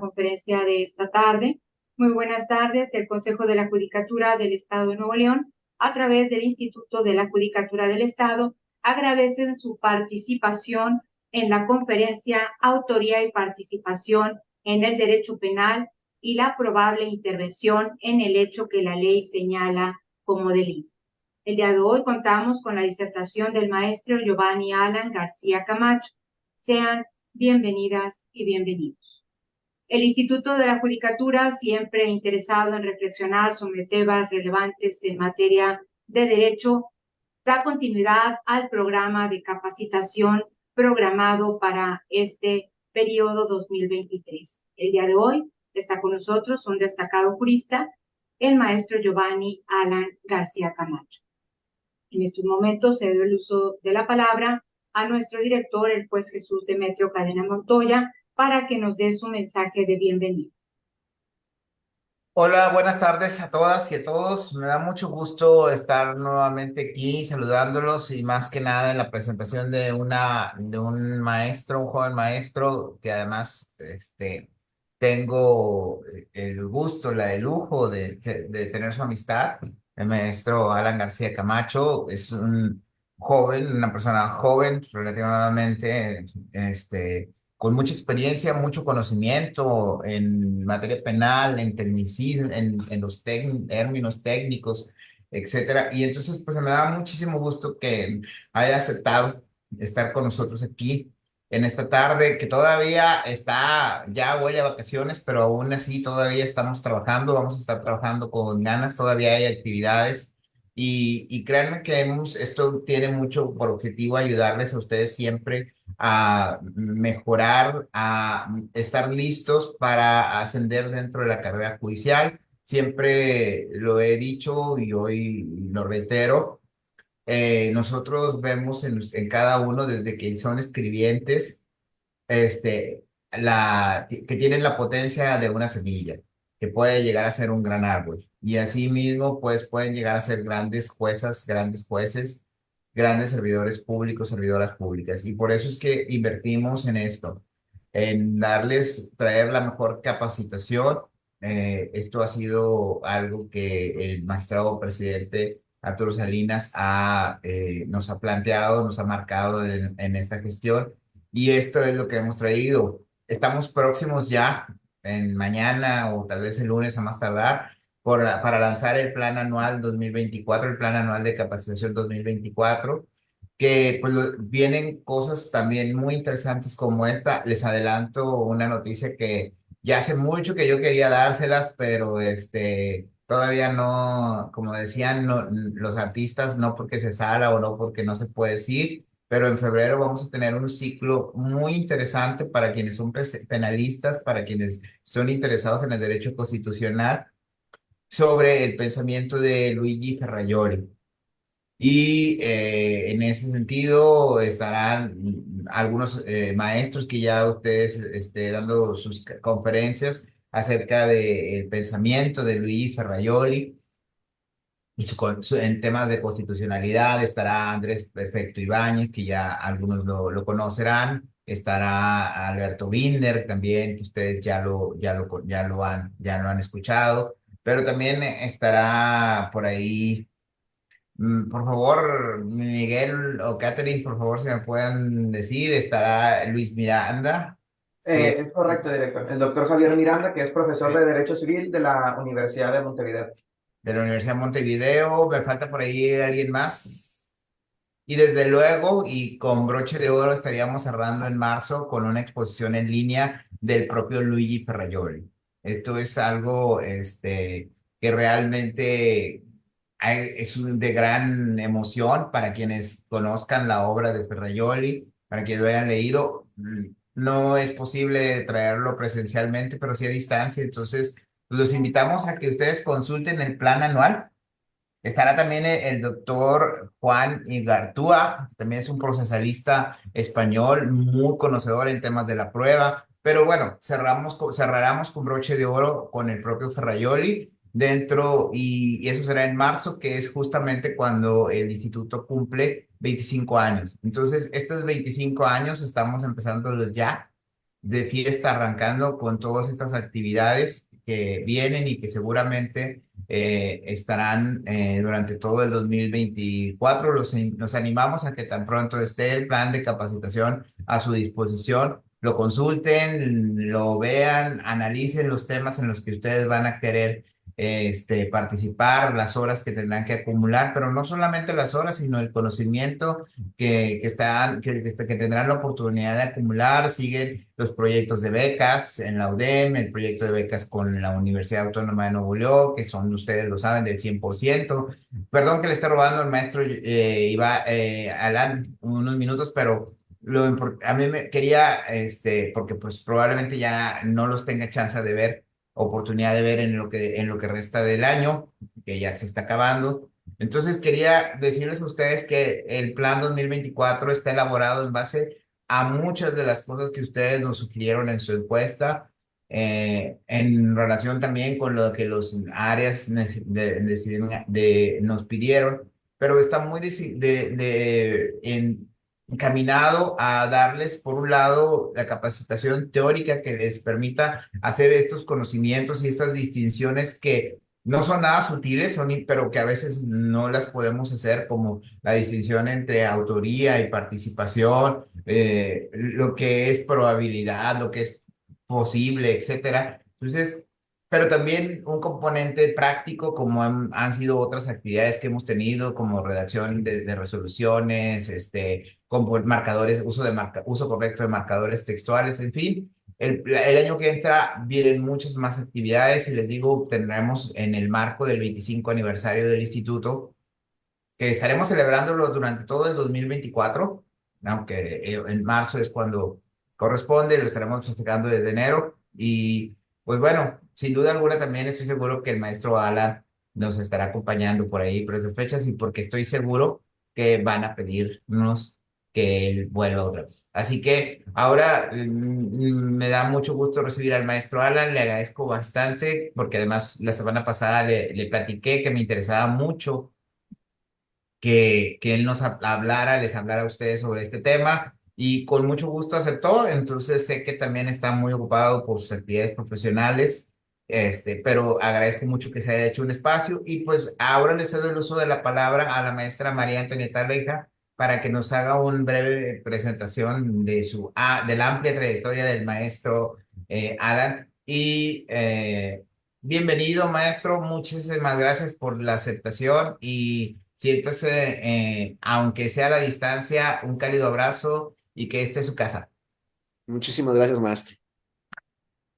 conferencia de esta tarde. Muy buenas tardes. El Consejo de la Judicatura del Estado de Nuevo León, a través del Instituto de la Judicatura del Estado, agradecen su participación en la conferencia Autoría y Participación en el Derecho Penal y la probable intervención en el hecho que la ley señala como delito. El día de hoy contamos con la disertación del maestro Giovanni Alan García Camacho. Sean bienvenidas y bienvenidos. El Instituto de la Judicatura, siempre interesado en reflexionar sobre temas relevantes en materia de derecho, da continuidad al programa de capacitación programado para este periodo 2023. El día de hoy está con nosotros un destacado jurista, el maestro Giovanni Alan García Camacho. En estos momentos cedo el uso de la palabra a nuestro director, el juez Jesús Demetrio Cadena Montoya, para que nos dé su mensaje de bienvenida. Hola, buenas tardes a todas y a todos. Me da mucho gusto estar nuevamente aquí saludándolos y más que nada en la presentación de un maestro, un joven maestro que además tengo el gusto, el lujo de tener su amistad. El maestro Alan García Camacho es un joven, una persona joven relativamente, con mucha experiencia, mucho conocimiento en materia penal, en tecnicismo, en los términos técnicos, etcétera. Y entonces, pues me da muchísimo gusto que haya aceptado estar con nosotros aquí en esta tarde, que todavía está, ya huele a vacaciones, pero aún así todavía estamos trabajando, vamos a estar trabajando con ganas, todavía hay actividades. Y créanme que esto tiene mucho por objetivo ayudarles a ustedes siempre a mejorar, a estar listos para ascender dentro de la carrera judicial. Siempre lo he dicho y hoy lo reitero. Nosotros vemos en cada uno, desde que son escribientes, que tienen la potencia de una semilla, que puede llegar a ser un gran árbol. Y así mismo, pues pueden llegar a ser grandes juezas, grandes jueces, grandes servidores públicos, servidoras públicas. Y por eso es que invertimos en esto, en darles, traer la mejor capacitación. Esto ha sido algo que el magistrado presidente Arturo Salinas nos ha planteado, nos ha marcado en esta gestión y esto es lo que hemos traído. Estamos próximos ya, en mañana o tal vez el lunes a más tardar, para lanzar el plan anual 2024, el plan anual de capacitación 2024, que pues vienen cosas también muy interesantes como esta. Les adelanto una noticia que ya hace mucho que yo quería dárselas, pero todavía no, como decían los artistas, no porque se sala o no porque no se puede decir, pero en febrero vamos a tener un ciclo muy interesante para quienes son penalistas, para quienes son interesados en el derecho constitucional, sobre el pensamiento de Luigi Ferrajoli. Y en ese sentido estarán algunos maestros que ya ustedes dando sus conferencias acerca del pensamiento de Luigi Ferrajoli y en temas de constitucionalidad estará Andrés Perfecto Ibáñez, que ya algunos lo conocerán. Estará Alberto Binder también, que ustedes ya lo han escuchado. Pero también estará por ahí, por favor, Miguel o Catherine, por favor, si me pueden decir, estará Luis Miranda, que Es correcto, director. El doctor Javier Miranda, que es profesor de Derecho Civil de la Universidad de Montevideo. de la Universidad de Montevideo. Me falta por ahí alguien más. Y desde luego, y con broche de oro, estaríamos cerrando en marzo con una exposición en línea del propio Luigi Ferrajoli. Esto es algo que realmente de gran emoción para quienes conozcan la obra de Ferrajoli, para quienes lo hayan leído. No es posible traerlo presencialmente, pero sí a distancia. Entonces, los invitamos a que ustedes consulten el plan anual. Estará también el doctor Juan Igartúa, que también es un procesalista español, muy conocedor en temas de la prueba. Pero bueno, cerraremos con broche de oro con el propio Ferrajoli dentro, y eso será en marzo, que es justamente cuando el instituto cumple 25 años. Entonces, estos 25 años estamos empezándolos ya de fiesta, arrancando con todas estas actividades que vienen y que seguramente estarán durante todo el 2024. Nos animamos a que tan pronto esté el plan de capacitación a su disposición, lo consulten, lo vean, analicen los temas en los que ustedes van a querer participar, las horas que tendrán que acumular, pero no solamente las horas, sino el conocimiento que tendrán la oportunidad de acumular. Siguen los proyectos de becas en la UDEM, el proyecto de becas con la Universidad Autónoma de Nuevo León, que son, ustedes lo saben, del 100%. Perdón que le esté robando al maestro Alan unos minutos, pero a mí me quería, porque pues probablemente ya no los tenga chance de ver, oportunidad de ver en lo que resta del año, que ya se está acabando. Entonces quería decirles a ustedes que el plan 2024 está elaborado en base a muchas de las cosas que ustedes nos sugirieron en su encuesta, en relación también con lo que los áreas nos pidieron, pero está muy encaminado a darles, por un lado, la capacitación teórica que les permita hacer estos conocimientos y estas distinciones que no son nada sutiles, pero que a veces no las podemos hacer, como la distinción entre autoría y participación, lo que es probabilidad, lo que es posible, etcétera. Entonces, pero también un componente práctico, como han sido otras actividades que hemos tenido, como redacción de resoluciones, como marcadores, uso correcto de marcadores textuales, en fin. El año que entra vienen muchas más actividades y les digo, tendremos en el marco del 25 aniversario del instituto, que estaremos celebrándolo durante todo el 2024, aunque en marzo es cuando corresponde, lo estaremos festejando desde enero. Y pues bueno, sin duda alguna también estoy seguro que el maestro Alan nos estará acompañando por ahí por esas fechas, y porque estoy seguro que van a pedirnos que él vuelva otra vez. Así que ahora me da mucho gusto recibir al maestro Alan, le agradezco bastante, porque además la semana pasada le platiqué que me interesaba mucho que él les hablara a ustedes sobre este tema, y con mucho gusto aceptó. Entonces sé que también está muy ocupado por sus actividades profesionales, pero agradezco mucho que se haya hecho un espacio, y pues ahora le cedo el uso de la palabra a la maestra María Antonieta Leija para que nos haga una breve presentación de la amplia trayectoria del maestro Alan. Y bienvenido, maestro. Muchísimas gracias por la aceptación, y siéntase, aunque sea a la distancia, un cálido abrazo, y que esta es su casa. Muchísimas gracias, maestro.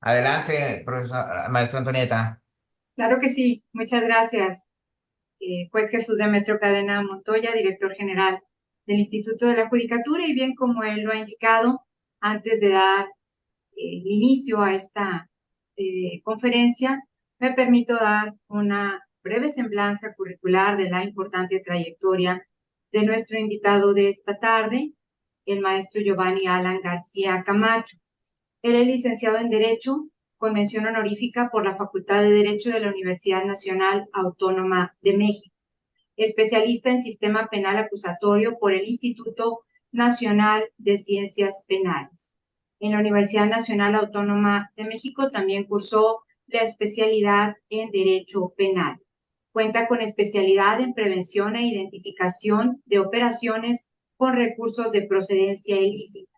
Adelante, profesor, maestra Antonieta. Claro que sí, muchas gracias. Juez Jesús Demetrio Cadena Montoya, director general del Instituto de la Judicatura, y bien como él lo ha indicado, antes de dar inicio a esta conferencia, me permito dar una breve semblanza curricular de la importante trayectoria de nuestro invitado de esta tarde, el maestro Giovanni Alan García Camacho. Él es licenciado en Derecho, con mención honorífica por la Facultad de Derecho de la Universidad Nacional Autónoma de México, especialista en Sistema Penal Acusatorio por el Instituto Nacional de Ciencias Penales. En la Universidad Nacional Autónoma de México también cursó la especialidad en Derecho Penal. Cuenta con especialidad en Prevención e Identificación de Operaciones con Recursos de Procedencia Ilícita.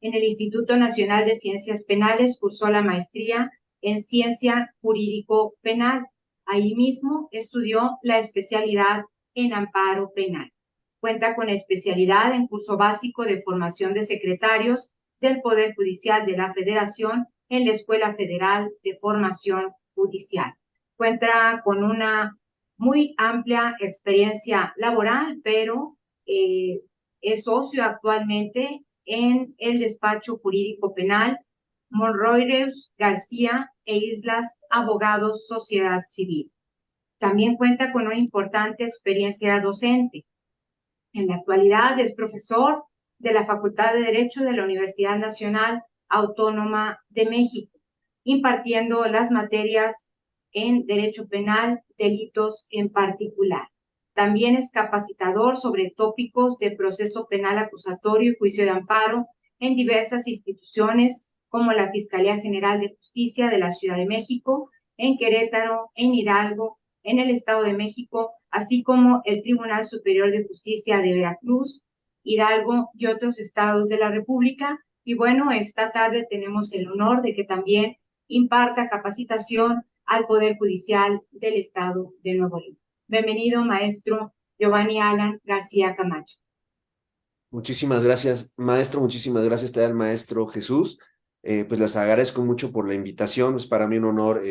En el Instituto Nacional de Ciencias Penales cursó la maestría en Ciencia Jurídico Penal. Ahí mismo estudió la especialidad en Amparo Penal. Cuenta con especialidad en curso básico de formación de secretarios del Poder Judicial de la Federación en la Escuela Federal de Formación Judicial. Cuenta con una muy amplia experiencia laboral, pero es socio actualmente en el despacho jurídico penal Monroireus, García e Islas Abogados Sociedad Civil. También cuenta con una importante experiencia docente. En la actualidad es profesor de la Facultad de Derecho de la Universidad Nacional Autónoma de México, impartiendo las materias en Derecho Penal, delitos en particular. También es capacitador sobre tópicos de proceso penal acusatorio y juicio de amparo en diversas instituciones como la Fiscalía General de Justicia de la Ciudad de México, en Querétaro, en Hidalgo, en el Estado de México, así como el Tribunal Superior de Justicia de Veracruz, Hidalgo y otros estados de la República. Y bueno, esta tarde tenemos el honor de que también imparta capacitación al Poder Judicial del Estado de Nuevo León. Bienvenido, maestro Giovanni Alan García Camacho. Muchísimas gracias, maestro. Muchísimas gracias al maestro Jesús. Pues les agradezco mucho por la invitación. Es para mí un honor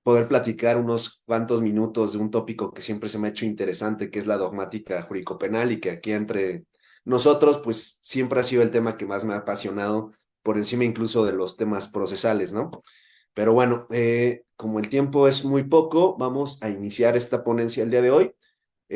poder platicar unos cuantos minutos de un tópico que siempre se me ha hecho interesante, que es la dogmática jurídico-penal, y que aquí entre nosotros, pues siempre ha sido el tema que más me ha apasionado, por encima incluso de los temas procesales, ¿no? Pero bueno, como el tiempo es muy poco, vamos a iniciar esta ponencia el día de hoy.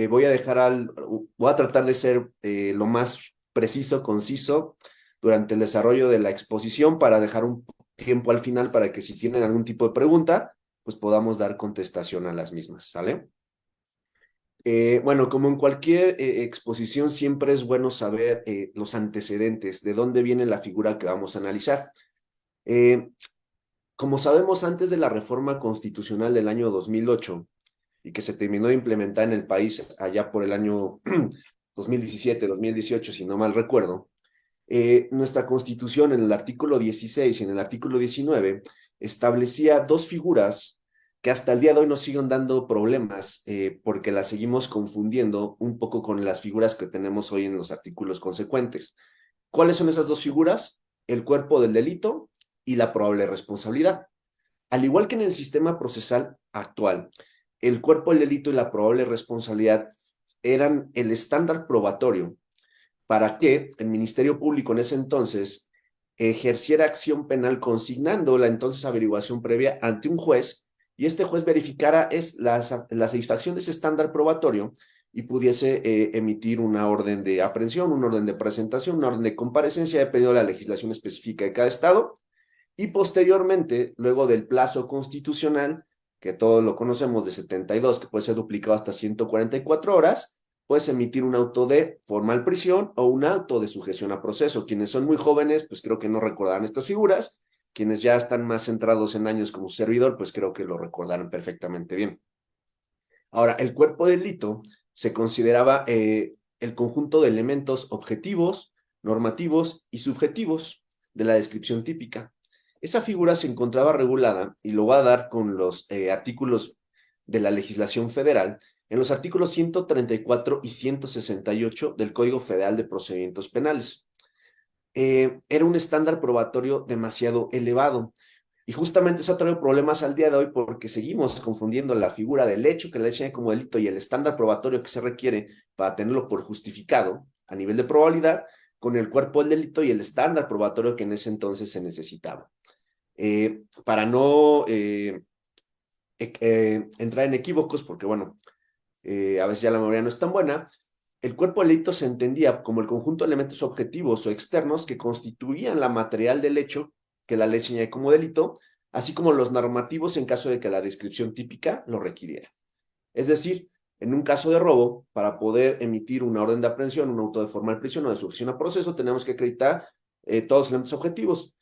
Voy a tratar de ser lo más preciso, conciso durante el desarrollo de la exposición, para dejar un tiempo al final para que si tienen algún tipo de pregunta, pues podamos dar contestación a las mismas, ¿sale? Bueno, como en cualquier exposición, siempre es bueno saber los antecedentes, de dónde viene la figura que vamos a analizar. Como sabemos, antes de la reforma constitucional del año 2008, y que se terminó de implementar en el país allá por el año 2017, 2018, si no mal recuerdo, nuestra Constitución en el artículo 16 y en el artículo 19 establecía dos figuras que hasta el día de hoy nos siguen dando problemas, porque las seguimos confundiendo un poco con las figuras que tenemos hoy en los artículos consecuentes. ¿Cuáles son esas dos figuras? El cuerpo del delito y la probable responsabilidad. Al igual que en el sistema procesal actual, el cuerpo del delito y la probable responsabilidad eran el estándar probatorio para que el Ministerio Público en ese entonces ejerciera acción penal consignando la entonces averiguación previa ante un juez, y este juez verificara la satisfacción de ese estándar probatorio y pudiese emitir una orden de aprehensión, una orden de presentación, una orden de comparecencia, dependiendo de la legislación específica de cada estado. Y posteriormente, luego del plazo constitucional, que todos lo conocemos, de 72, que puede ser duplicado hasta 144 horas, puedes emitir un auto de formal prisión o un auto de sujeción a proceso. Quienes son muy jóvenes, pues creo que no recordarán estas figuras. Quienes ya están más centrados en años como servidor, pues creo que lo recordarán perfectamente bien. Ahora, el cuerpo de delito se consideraba el conjunto de elementos objetivos, normativos y subjetivos de la descripción típica. Esa figura se encontraba regulada, y lo va a dar con los artículos de la legislación federal, en los artículos 134 y 168 del Código Federal de Procedimientos Penales. Era un estándar probatorio demasiado elevado, y justamente eso ha traído problemas al día de hoy, porque seguimos confundiendo la figura del hecho que la ley señala como delito y el estándar probatorio que se requiere para tenerlo por justificado a nivel de probabilidad, con el cuerpo del delito y el estándar probatorio que en ese entonces se necesitaba. Para no entrar en equívocos, porque bueno, a veces ya la memoria no es tan buena, el cuerpo del delito se entendía como el conjunto de elementos objetivos o externos que constituían la material del hecho que la ley señala como delito, así como los normativos en caso de que la descripción típica lo requiriera. Es decir, en un caso de robo, para poder emitir una orden de aprehensión, un auto de formal prisión o de sujeción a proceso, tenemos que acreditar todos los elementos objetivos.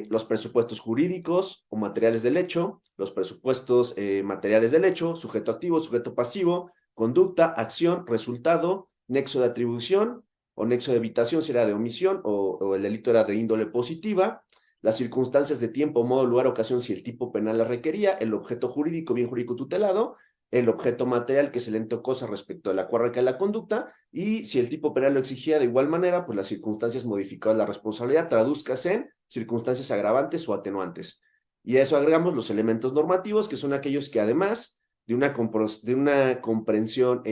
Los presupuestos jurídicos o materiales del hecho, los presupuestos materiales del hecho, sujeto activo, sujeto pasivo, conducta, acción, resultado, nexo de atribución o nexo de evitación si era de omisión o el delito era de índole positiva, las circunstancias de tiempo, modo, lugar, ocasión si el tipo penal la requería, el objeto jurídico, bien jurídico tutelado, el objeto material, que es el ente o cosa respecto a la cual recae la conducta, y si el tipo penal lo exigía de igual manera, pues las circunstancias modificadas la responsabilidad, traduzcase en circunstancias agravantes o atenuantes. Y a eso agregamos los elementos normativos, que son aquellos que además de una comprensión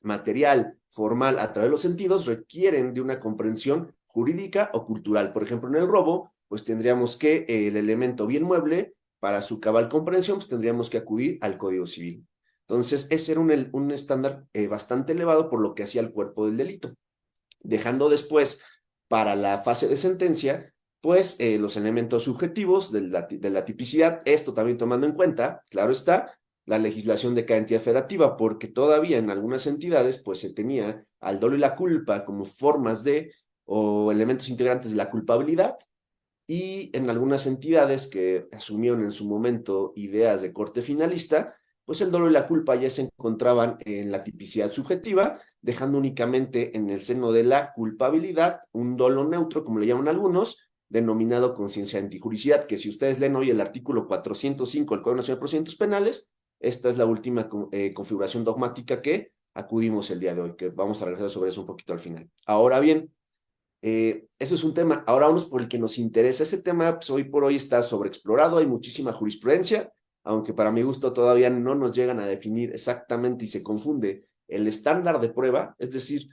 material, formal, a través de los sentidos, requieren de una comprensión jurídica o cultural. Por ejemplo, en el robo, pues tendríamos que el elemento bien mueble, para su cabal comprensión, pues tendríamos que acudir al Código Civil. Entonces, ese era un estándar bastante elevado por lo que hacía el cuerpo del delito. Dejando después, para la fase de sentencia, pues los elementos subjetivos de la tipicidad, esto también tomando en cuenta, claro está, la legislación de cada entidad federativa, porque todavía en algunas entidades, pues se tenía al dolo y la culpa como formas de, o elementos integrantes de la culpabilidad, y en algunas entidades que asumieron en su momento ideas de corte finalista, pues el dolo y la culpa ya se encontraban en la tipicidad subjetiva, dejando únicamente en el seno de la culpabilidad un dolo neutro, como le llaman algunos, denominado conciencia de antijuricidad, que si ustedes leen hoy el artículo 405 del Código Nacional de Procedimientos Penales, esta es la última configuración dogmática que acudimos el día de hoy, que vamos a regresar sobre eso un poquito al final. Ahora bien, eso es un tema. Ahora vamos por el que nos interesa. Ese tema, pues, hoy por hoy está sobreexplorado, hay muchísima jurisprudencia, aunque para mi gusto todavía no nos llegan a definir exactamente y se confunde el estándar de prueba, es decir,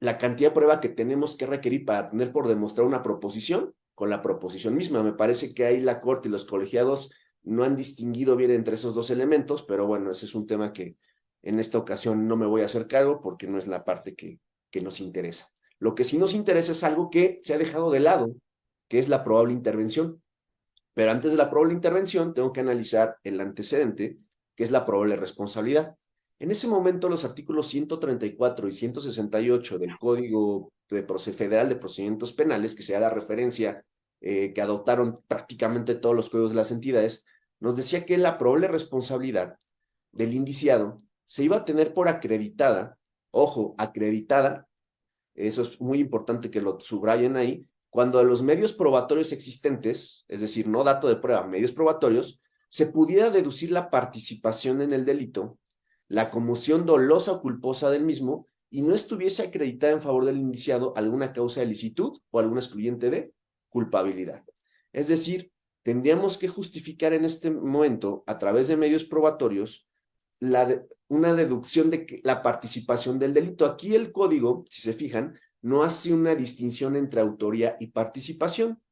la cantidad de prueba que tenemos que requerir para tener por demostrar una proposición con la proposición misma. Me parece que ahí la Corte y los colegiados no han distinguido bien entre esos dos elementos, pero bueno, ese es un tema que en esta ocasión no me voy a hacer cargo porque no es la parte que nos interesa. Lo que sí nos interesa es algo que se ha dejado de lado, que es la probable intervención. Pero antes de la probable intervención, tengo que analizar el antecedente, que es la probable responsabilidad. En ese momento, los artículos 134 y 168 del Código Federal de Procedimientos Penales, que se da la referencia que adoptaron prácticamente todos los códigos de las entidades, nos decía que la probable responsabilidad del indiciado se iba a tener por acreditada, ojo, acreditada, eso es muy importante que lo subrayen ahí, cuando de los medios probatorios existentes, es decir, no dato de prueba, medios probatorios, se pudiera deducir la participación en el delito, la comisión dolosa o culposa del mismo, y no estuviese acreditada en favor del indiciado alguna causa de licitud o alguna excluyente de culpabilidad. Es decir, tendríamos que justificar en este momento, a través de medios probatorios, una deducción de la participación del delito. Aquí el código, si se fijan, no hace una distinción entre autoría y participación,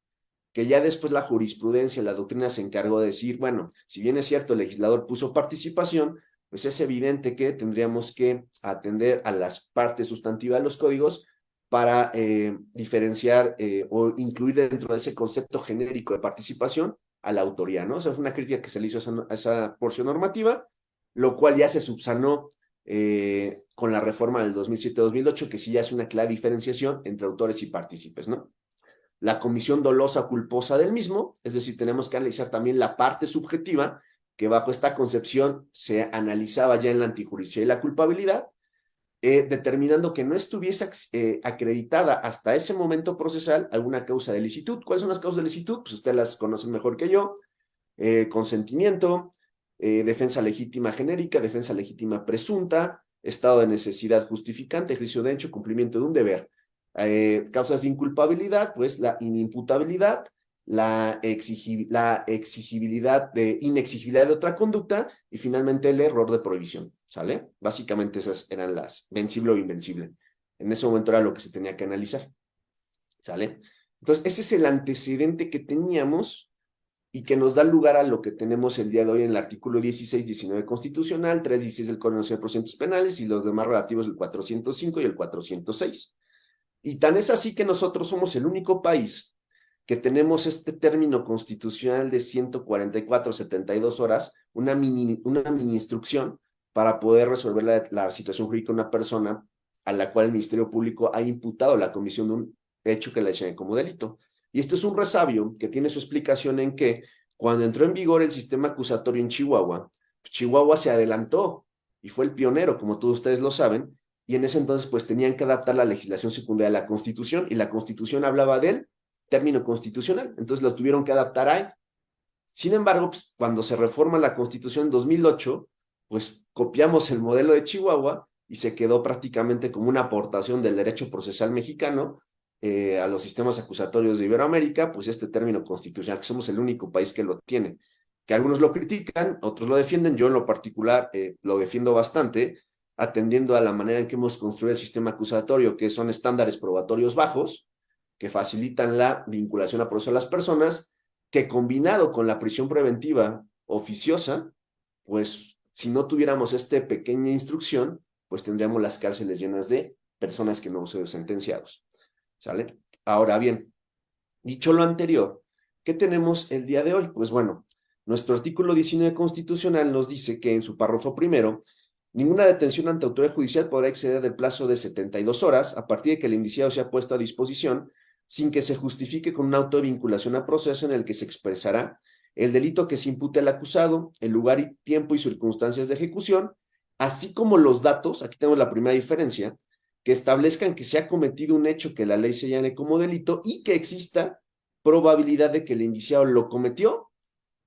que ya después la jurisprudencia, la doctrina se encargó de decir, bueno, si bien es cierto, el legislador puso participación, pues es evidente que tendríamos que atender a las partes sustantivas de los códigos para diferenciar o incluir dentro de ese concepto genérico de participación a la autoría, ¿no? O sea, es una crítica que se le hizo a esa porción normativa, lo cual ya se subsanó con la reforma del 2007-2008, que sí hace una clara diferenciación entre autores y partícipes, ¿no? La comisión dolosa o culposa del mismo, es decir, tenemos que analizar también la parte subjetiva, que bajo esta concepción se analizaba ya en la antijuricidad y la culpabilidad, determinando que no estuviese acreditada hasta ese momento procesal alguna causa de licitud. ¿Cuáles son las causas de licitud? Pues ustedes las conocen mejor que yo. Consentimiento, defensa legítima genérica, defensa legítima presunta, estado de necesidad justificante, ejercicio de hecho, cumplimiento de un deber. Causas de inculpabilidad, pues la inimputabilidad, la inexigibilidad de otra conducta y finalmente el error de prohibición, ¿sale? Básicamente esas eran las vencible o invencible. En ese momento era lo que se tenía que analizar, ¿sale? Entonces, ese es el antecedente que teníamos y que nos da lugar a lo que tenemos el día de hoy en el artículo 16, 19 constitucional, 316 del Código Nacional de Procedimientos Penales y los demás relativos del 405 y el 406. Y tan es así que nosotros somos el único país que tenemos este término constitucional de 144, 72 horas, una mini instrucción para poder resolver la situación jurídica de una persona a la cual el Ministerio Público ha imputado la comisión de un hecho que la señale como delito. Y esto es un resabio que tiene su explicación en que cuando entró en vigor el sistema acusatorio en Chihuahua, pues Chihuahua se adelantó y fue el pionero, como todos ustedes lo saben, y en ese entonces pues tenían que adaptar la legislación secundaria a la Constitución, y la Constitución hablaba del término constitucional, entonces lo tuvieron que adaptar ahí. Sin embargo, pues, cuando se reforma la Constitución en 2008, pues copiamos el modelo de Chihuahua y se quedó prácticamente como una aportación del derecho procesal mexicano a los sistemas acusatorios de Iberoamérica, pues este término constitucional, que somos el único país que lo tiene, que algunos lo critican, otros lo defienden, yo en lo particular lo defiendo bastante, atendiendo a la manera en que hemos construido el sistema acusatorio, que son estándares probatorios bajos, que facilitan la vinculación a proceso de las personas, que combinado con la prisión preventiva oficiosa, pues si no tuviéramos esta pequeña instrucción, pues tendríamos las cárceles llenas de personas que no han sido sentenciados, ¿sale? Ahora bien, dicho lo anterior, ¿qué tenemos el día de hoy? Pues bueno, nuestro artículo 19 constitucional nos dice que en su párrafo primero, ninguna detención ante autoridad judicial podrá exceder del plazo de 72 horas a partir de que el indiciado sea puesto a disposición sin que se justifique con un auto de vinculación a proceso en el que se expresará el delito que se impute al acusado, el lugar y tiempo y circunstancias de ejecución, así como los datos, aquí tenemos la primera diferencia, que establezcan que se ha cometido un hecho que la ley señale como delito y que exista probabilidad de que el indiciado lo cometió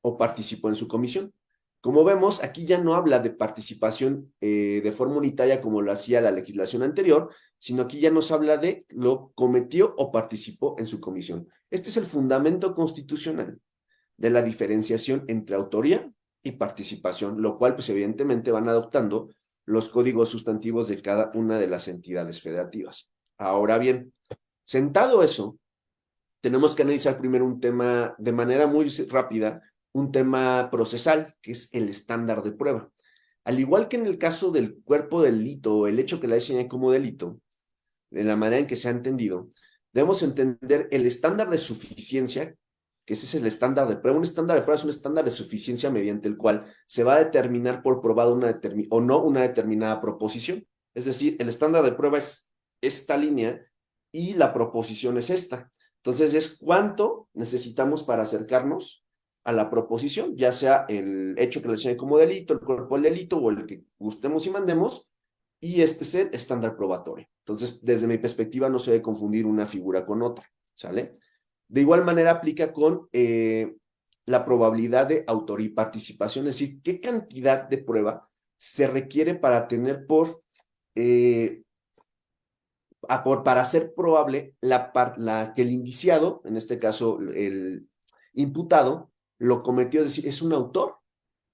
o participó en su comisión. Como vemos, aquí ya no habla de participación de forma unitaria como lo hacía la legislación anterior, sino aquí ya nos habla de lo cometió o participó en su comisión. Este es el fundamento constitucional de la diferenciación entre autoría y participación, lo cual pues evidentemente van adoptando los códigos sustantivos de cada una de las entidades federativas. Ahora bien, sentado eso, tenemos que analizar primero un tema de manera muy rápida, un tema procesal, que es el estándar de prueba. Al igual que en el caso del cuerpo del delito o el hecho que la señala como delito, de la manera en que se ha entendido, debemos entender el estándar de suficiencia, que ese es el estándar de prueba. Un estándar de prueba es un estándar de suficiencia mediante el cual se va a determinar por probada o no una determinada proposición. Es decir, el estándar de prueba es esta línea y la proposición es esta. Entonces es cuánto necesitamos para acercarnos a la proposición, ya sea el hecho que le señale como delito, el cuerpo del delito o el que gustemos y mandemos, y este es el estándar probatorio. Entonces, desde mi perspectiva, no se debe confundir una figura con otra, ¿sale? De igual manera aplica con la probabilidad de autoría y participación, es decir, qué cantidad de prueba se requiere para tener para hacer probable que el indiciado, en este caso el imputado, lo cometió, es decir, es un autor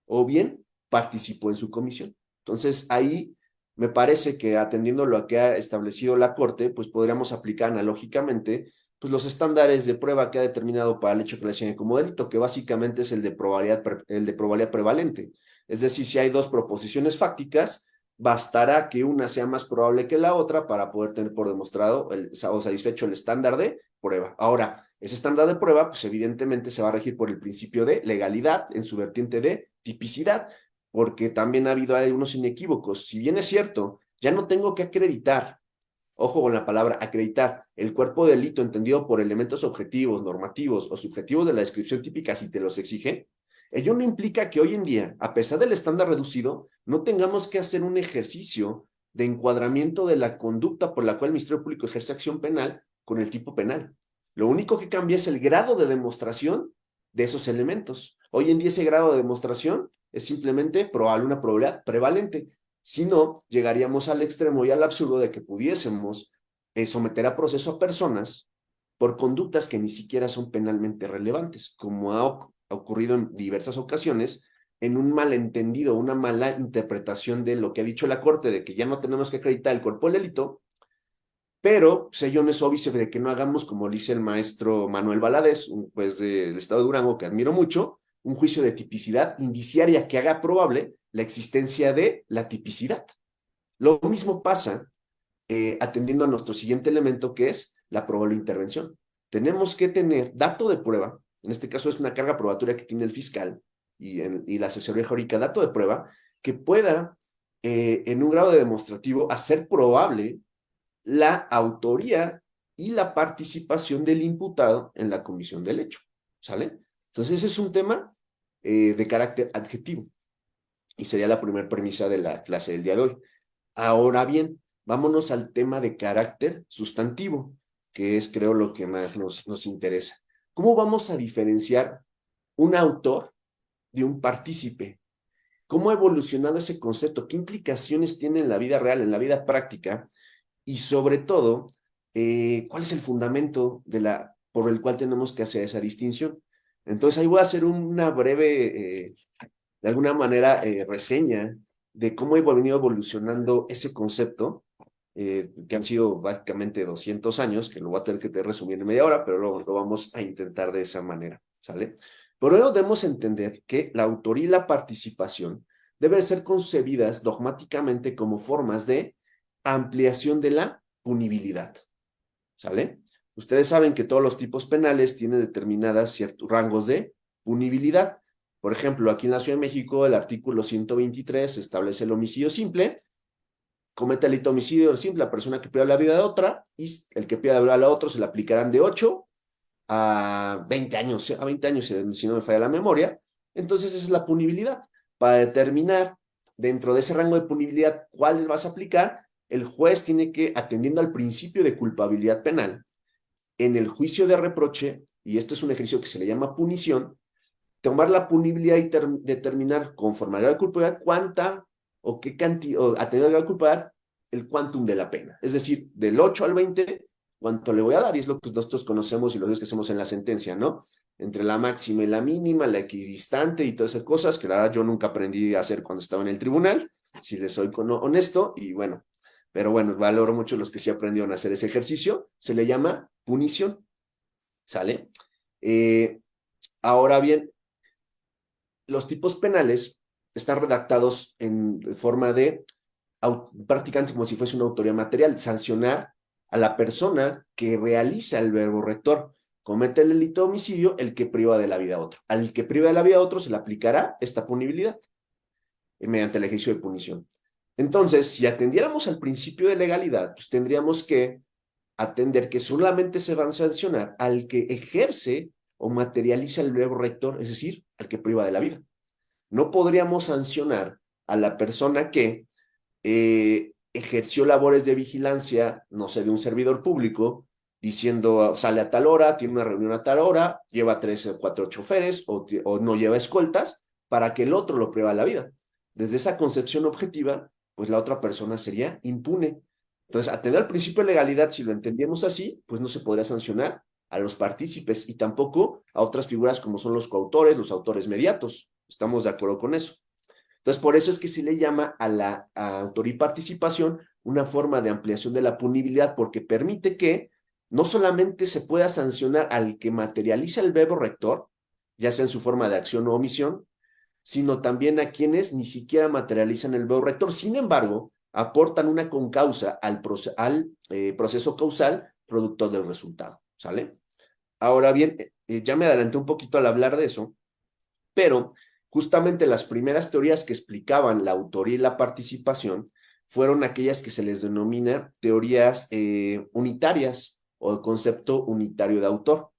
o bien participó en su comisión. Entonces, ahí me parece que atendiendo lo que ha establecido la Corte, pues podríamos aplicar analógicamente pues los estándares de prueba que ha determinado para el hecho que le señale como delito, que básicamente es el de probabilidad prevalente. Es decir, si hay dos proposiciones fácticas, bastará que una sea más probable que la otra para poder tener por demostrado o satisfecho el estándar de prueba. Ahora, ese estándar de prueba, pues evidentemente se va a regir por el principio de legalidad en su vertiente de tipicidad, porque también ha habido algunos inequívocos. Si bien es cierto, ya no tengo que acreditar, ojo con la palabra acreditar, el cuerpo de delito entendido por elementos objetivos, normativos o subjetivos de la descripción típica si te los exige, ello no implica que hoy en día, a pesar del estándar reducido, no tengamos que hacer un ejercicio de encuadramiento de la conducta por la cual el Ministerio Público ejerce acción penal con el tipo penal. Lo único que cambia es el grado de demostración de esos elementos. Hoy en día ese grado de demostración es simplemente probable, una probabilidad prevalente. Si no, llegaríamos al extremo y al absurdo de que pudiésemos someter a proceso a personas por conductas que ni siquiera son penalmente relevantes, como ha ocurrido en diversas ocasiones, en un malentendido, una mala interpretación de lo que ha dicho la Corte, de que ya no tenemos que acreditar el cuerpo del delito, pero ello no es óbice de que no hagamos, como dice el maestro Manuel Valadez, un juez del Estado de Durango que admiro mucho, un juicio de tipicidad indiciaria que haga probable la existencia de la tipicidad. Lo mismo pasa atendiendo a nuestro siguiente elemento, que es la probable intervención. Tenemos que tener dato de prueba, en este caso es una carga probatoria que tiene el fiscal y la asesoría jurídica, dato de prueba, que pueda, en un grado de demostrativo, hacer probable la autoría y la participación del imputado en la comisión del hecho, ¿sale? Entonces ese es un tema de carácter adjetivo y sería la primera premisa de la clase del día de hoy. Ahora bien, vámonos al tema de carácter sustantivo, que es creo lo que más nos interesa. ¿Cómo vamos a diferenciar un autor de un partícipe? ¿Cómo ha evolucionado ese concepto? ¿Qué implicaciones tiene en la vida real, en la vida práctica? Y sobre todo, ¿cuál es el fundamento por el cual tenemos que hacer esa distinción? Entonces ahí voy a hacer una breve, de alguna manera, reseña de cómo ha venido evolucionando ese concepto, que han sido básicamente 200 años, que lo voy a tener que resumir en media hora, pero lo vamos a intentar de esa manera, ¿sale? Por ello debemos entender que la autoría y la participación deben ser concebidas dogmáticamente como formas de ampliación de la punibilidad, ¿sale? Ustedes saben que todos los tipos penales tienen determinadas ciertos rangos de punibilidad. Por ejemplo, aquí en la Ciudad de México, el artículo 123 establece el homicidio simple comete el delito de homicidio simple, la persona que priva la vida de otra, y el que priva la vida de la otra se le aplicarán de 8 a 20 años, si no me falla la memoria. Entonces esa es la punibilidad. Para determinar dentro de ese rango de punibilidad cuál vas a aplicar, el juez tiene que, atendiendo al principio de culpabilidad penal, en el juicio de reproche, y esto es un ejercicio que se le llama punición, tomar la punibilidad y determinar conforme al grado de culpabilidad cuánta o qué cantidad, o atendiendo al grado de culpabilidad, el quantum de la pena. Es decir, del 8 al 20, cuánto le voy a dar, y es lo que nosotros conocemos y lo que hacemos en la sentencia, ¿no? Entre la máxima y la mínima, la equidistante y todas esas cosas, que la verdad yo nunca aprendí a hacer cuando estaba en el tribunal, si les soy honesto, y bueno, pero bueno, valoro mucho los que sí aprendieron a hacer ese ejercicio, se le llama punición, ¿sale? Ahora bien, los tipos penales están redactados en forma de prácticamente como si fuese una autoría material, sancionar a la persona que realiza el verbo rector. Comete el delito de homicidio el que priva de la vida a otro. Al que priva de la vida a otro se le aplicará esta punibilidad mediante el ejercicio de punición. Entonces, si atendiéramos al principio de legalidad, pues tendríamos que atender que solamente se van a sancionar al que ejerce o materializa el verbo rector, es decir, al que priva de la vida. No podríamos sancionar a la persona que ejerció labores de vigilancia, no sé, de un servidor público, diciendo sale a tal hora, tiene una reunión a tal hora, lleva 3 o 4 choferes o no lleva escoltas, para que el otro lo prueba la vida. Desde esa concepción objetiva, pues la otra persona sería impune. Entonces, atender al principio de legalidad, si lo entendíamos así, pues no se podría sancionar a los partícipes y tampoco a otras figuras como son los coautores, los autores mediatos. ¿Estamos de acuerdo con eso? Entonces, por eso es que se le llama a la autoría y participación una forma de ampliación de la punibilidad, porque permite que no solamente se pueda sancionar al que materializa el verbo rector, ya sea en su forma de acción o omisión, sino también a quienes ni siquiera materializan el verbo rector. Sin embargo, aportan una concausa al proceso causal producto del resultado, ¿sale? Ahora bien, ya me adelanté un poquito al hablar de eso, pero justamente las primeras teorías que explicaban la autoría y la participación fueron aquellas que se les denomina teorías unitarias o el concepto unitario de autor.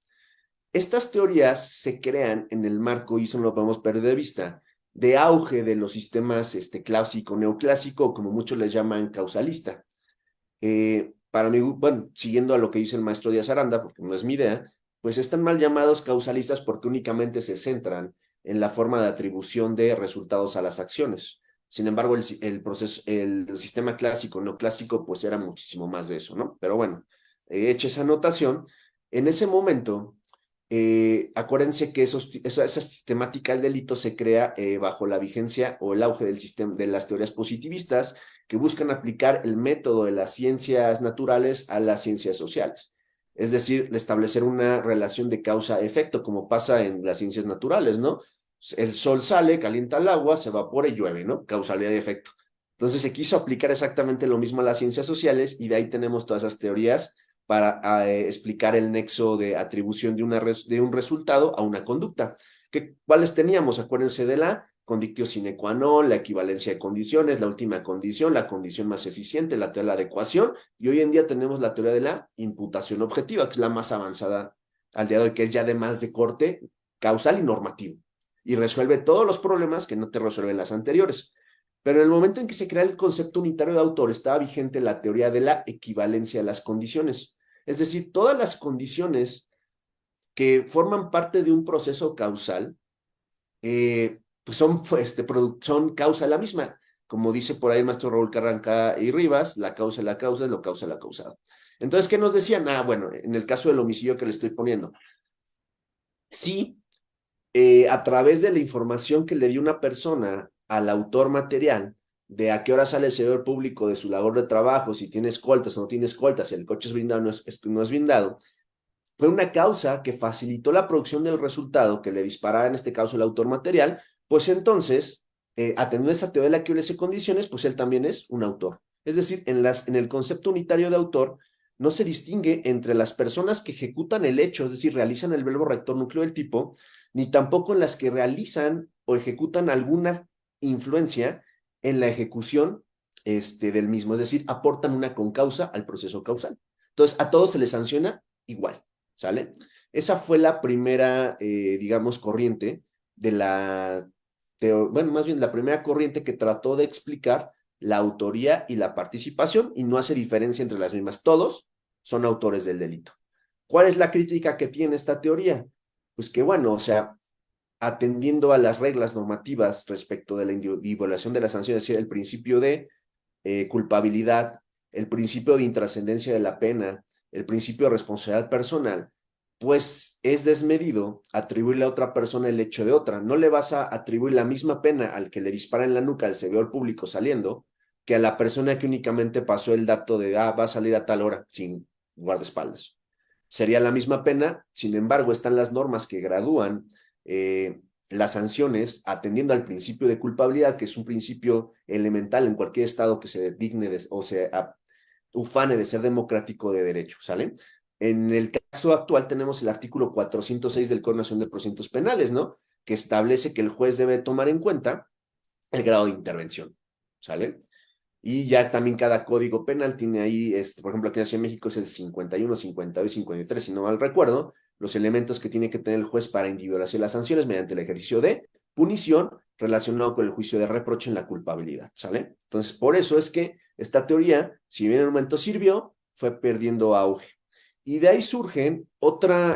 Estas teorías se crean en el marco, y eso no lo podemos perder de vista, de auge de los sistemas clásico, neoclásico, como muchos les llaman causalista. Para mí, bueno, siguiendo a lo que dice el maestro Díaz Aranda, porque no es mi idea, pues están mal llamados causalistas porque únicamente se centran en la forma de atribución de resultados a las acciones. Sin embargo, el sistema clásico, neoclásico, pues era muchísimo más de eso, ¿no? Pero bueno, hecha esa anotación, en ese momento, acuérdense que esa sistemática del delito se crea bajo la vigencia o el auge del sistema de las teorías positivistas que buscan aplicar el método de las ciencias naturales a las ciencias sociales. Es decir, establecer una relación de causa-efecto, como pasa en las ciencias naturales, ¿no? El sol sale, calienta el agua, se evapora y llueve, ¿no? Causalidad y efecto. Entonces se quiso aplicar exactamente lo mismo a las ciencias sociales y de ahí tenemos todas esas teorías para explicar el nexo de atribución de un resultado a una conducta. ¿Cuáles teníamos? Acuérdense de la condictio sine qua non, la equivalencia de condiciones, la última condición, la condición más eficiente, la teoría de la adecuación, y hoy en día tenemos la teoría de la imputación objetiva, que es la más avanzada al día de hoy, que es ya de más de corte causal y normativo, y resuelve todos los problemas que no te resuelven las anteriores. Pero en el momento en que se crea el concepto unitario de autor, estaba vigente la teoría de la equivalencia de las condiciones. Es decir, todas las condiciones que forman parte de un proceso causal, pues son causa la misma. Como dice por ahí el maestro Raúl Carranca y Rivas, la causa es lo causa la causada. Entonces, ¿qué nos decían? Bueno, en el caso del homicidio que le estoy poniendo, sí, a través de la información que le dio una persona al autor material, de a qué hora sale el servidor público de su labor de trabajo, si tiene escoltas o no tiene escoltas, si el coche es blindado o no es blindado, fue una causa que facilitó la producción del resultado que le disparara en este caso el autor material, pues entonces, atendiendo esa teoría de la equivalencia de condiciones, pues él también es un autor. Es decir, en el concepto unitario de autor, no se distingue entre las personas que ejecutan el hecho, es decir, realizan el verbo rector núcleo del tipo, ni tampoco en las que realizan o ejecutan alguna influencia en la ejecución del mismo, es decir, aportan una concausa al proceso causal. Entonces, a todos se les sanciona igual, ¿sale? Esa fue la primera, digamos, corriente de bueno, más bien la primera corriente que trató de explicar la autoría y la participación y no hace diferencia entre las mismas. Todos son autores del delito. ¿Cuál es la crítica que tiene esta teoría? Pues que, bueno, o sea, atendiendo a las reglas normativas respecto de la individualización de las sanciones, es decir, el principio de culpabilidad, el principio de intrascendencia de la pena, el principio de responsabilidad personal, pues es desmedido atribuirle a otra persona el hecho de otra. No le vas a atribuir la misma pena al que le dispara en la nuca al servidor público saliendo que a la persona que únicamente pasó el dato de, va a salir a tal hora sin guardaespaldas. Sería la misma pena, sin embargo, están las normas que gradúan las sanciones atendiendo al principio de culpabilidad, que es un principio elemental en cualquier estado que se digne o se ufane de ser democrático de derecho, ¿sale? En el caso actual tenemos el artículo 406 del Código Nacional de Procedimientos Penales, ¿no? Que establece que el juez debe tomar en cuenta el grado de intervención, ¿sale? Y ya también cada código penal tiene ahí, por ejemplo, aquí en la Ciudad de México es el 51, 52 y 53, si no mal recuerdo, los elementos que tiene que tener el juez para individualizar las sanciones mediante el ejercicio de punición relacionado con el juicio de reproche en la culpabilidad, ¿sale? Entonces, por eso es que esta teoría, si bien en un momento sirvió, fue perdiendo auge. Y de ahí surgen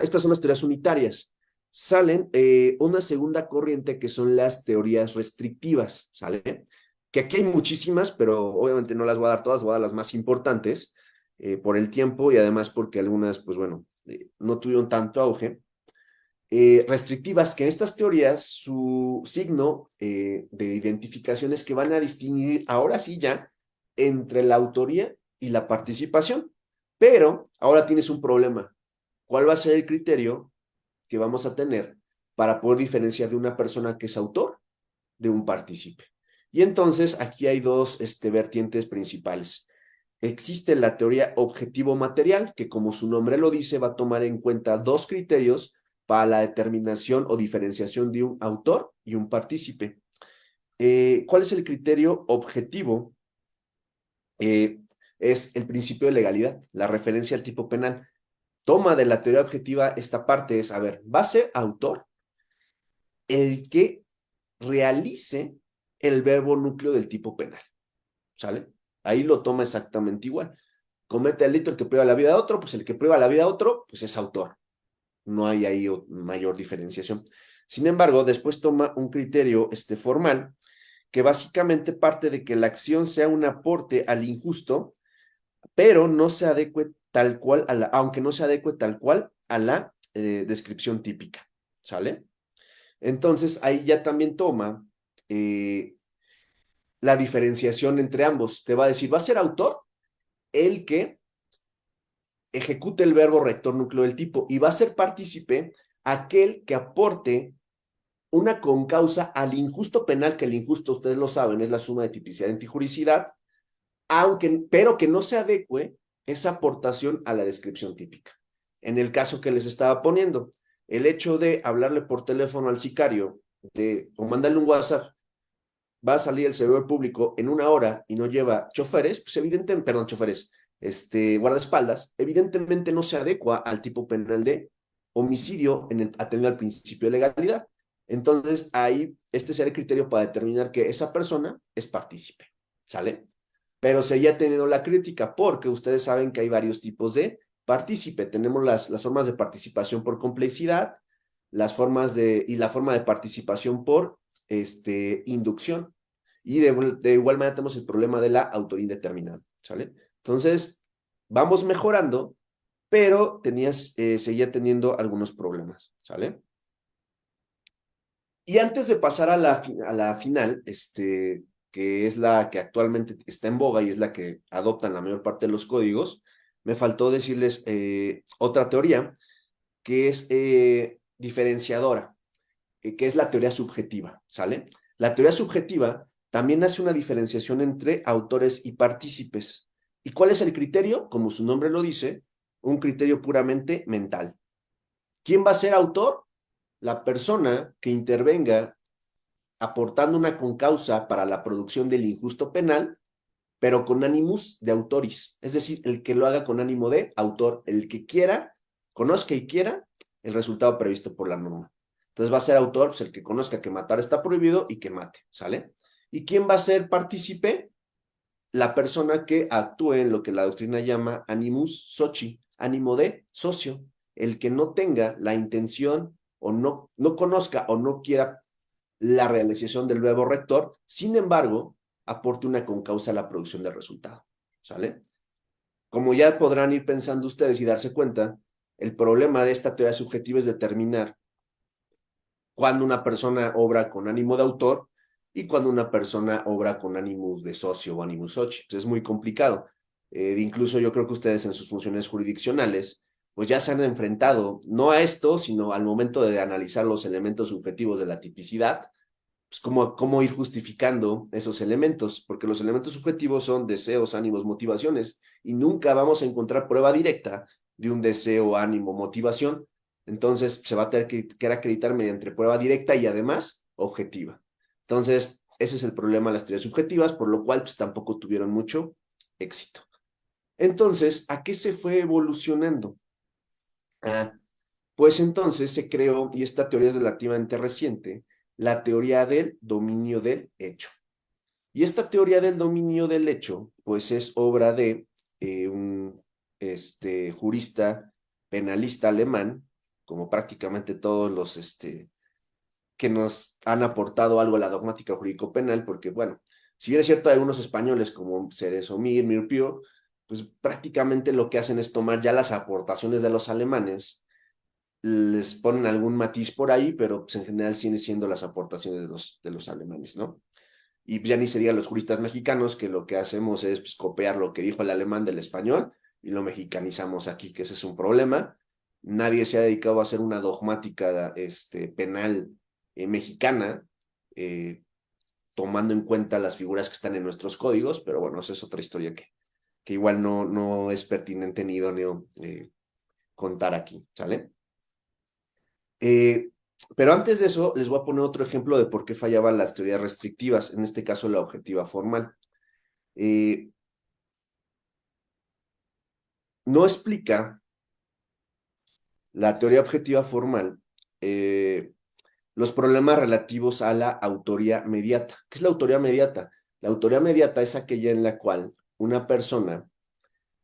estas son las teorías unitarias. Salen una segunda corriente que son las teorías restrictivas, ¿sale? Que aquí hay muchísimas, pero obviamente no las voy a dar todas, voy a dar las más importantes por el tiempo y además porque algunas, pues bueno, no tuvieron tanto auge. Restrictivas, que en estas teorías su signo de identificación es que van a distinguir, ahora sí ya, entre la autoría y la participación. Pero ahora tienes un problema. ¿Cuál va a ser el criterio que vamos a tener para poder diferenciar de una persona que es autor de un partícipe? Y entonces aquí hay dos vertientes principales. Existe la teoría objetivo material, que como su nombre lo dice, va a tomar en cuenta dos criterios para la determinación o diferenciación de un autor y un partícipe. ¿Cuál es el criterio objetivo? Es el principio de legalidad, la referencia al tipo penal. Toma de la teoría objetiva esta parte es, a ver, va a ser autor el que realice el verbo núcleo del tipo penal, ¿sale? Ahí lo toma exactamente igual. Comete el delito el que priva la vida de otro, pues el que priva la vida de otro, pues es autor. No hay ahí mayor diferenciación. Sin embargo, después toma un criterio formal que básicamente parte de que la acción sea un aporte al injusto, pero no se adecue tal cual aunque no se adecue tal cual a la descripción típica, ¿sale? Entonces, ahí ya también toma la diferenciación entre ambos. Te va a decir, va a ser autor el que ejecute el verbo rector núcleo del tipo y va a ser partícipe aquel que aporte una concausa al injusto penal, que el injusto, ustedes lo saben, es la suma de tipicidad y antijuricidad, pero que no se adecue esa aportación a la descripción típica. En el caso que les estaba poniendo, el hecho de hablarle por teléfono al sicario o mandarle un WhatsApp, va a salir el servidor público en 1 hora y no lleva choferes, pues evidentemente, perdón, choferes, guardaespaldas, evidentemente no se adecua al tipo penal de homicidio atendiendo al principio de legalidad. Entonces, ahí, será el criterio para determinar que esa persona es partícipe, ¿sale? Pero seguía teniendo la crítica porque ustedes saben que hay varios tipos de partícipe. Tenemos las formas de participación por complejidad, la forma de participación por inducción. Y de igual manera tenemos el problema de la autoría indeterminada, ¿sale? Entonces, vamos mejorando, pero seguía teniendo algunos problemas, ¿sale? Y antes de pasar a la final, que es la que actualmente está en boga y es la que adoptan la mayor parte de los códigos, me faltó decirles otra teoría que es diferenciadora, que es la teoría subjetiva, ¿sale? La teoría subjetiva también hace una diferenciación entre autores y partícipes. ¿Y cuál es el criterio? Como su nombre lo dice, un criterio puramente mental. ¿Quién va a ser autor? La persona que intervenga aportando una concausa para la producción del injusto penal pero con animus de autoris, es decir, el que lo haga con ánimo de autor, el que quiera, conozca y quiera el resultado previsto por la norma. Entonces va a ser autor, pues el que conozca que matar está prohibido y que mate, ¿sale? ¿Y quién va a ser partícipe? La persona que actúe en lo que la doctrina llama animus soci, ánimo de socio, el que no tenga la intención o no conozca o no quiera la realización del verbo rector, sin embargo, aporte una concausa a la producción del resultado, ¿sale? Como ya podrán ir pensando ustedes y darse cuenta, el problema de esta teoría subjetiva es determinar cuando una persona obra con ánimo de autor y cuando una persona obra con ánimos de socio o ánimos soci. Entonces es muy complicado. Incluso yo creo que ustedes en sus funciones jurisdiccionales pues ya se han enfrentado no a esto, sino al momento de analizar los elementos subjetivos de la tipicidad, pues cómo ir justificando esos elementos, porque los elementos subjetivos son deseos, ánimos, motivaciones, y nunca vamos a encontrar prueba directa de un deseo, ánimo, motivación. Entonces se va a tener que acreditar mediante prueba directa y además objetiva. Entonces, ese es el problema de las teorías subjetivas, por lo cual pues, tampoco tuvieron mucho éxito. Entonces, ¿a qué se fue evolucionando? Pues entonces se creó, y esta teoría es relativamente reciente, la teoría del dominio del hecho. Y esta teoría del dominio del hecho, pues es obra de un jurista penalista alemán, como prácticamente todos los que nos han aportado algo a la dogmática jurídico-penal, porque bueno, si bien es cierto, hay algunos españoles como Cerezo Mir, Mirpio, pues prácticamente lo que hacen es tomar ya las aportaciones de los alemanes, les ponen algún matiz por ahí, pero pues en general siguen siendo las aportaciones de los alemanes, ¿no? Y ya ni serían los juristas mexicanos, que lo que hacemos es pues, copiar lo que dijo el alemán del español y lo mexicanizamos aquí, que ese es un problema. Nadie se ha dedicado a hacer una dogmática penal mexicana, tomando en cuenta las figuras que están en nuestros códigos, pero bueno, esa es otra historia que igual no es pertinente ni idóneo contar aquí, ¿sale? Pero antes de eso, les voy a poner otro ejemplo de por qué fallaban las teorías restrictivas, en este caso la objetiva formal. No explica la teoría objetiva formal los problemas relativos a la autoría mediata. ¿Qué es la autoría mediata? La autoría mediata es aquella en la cual una persona,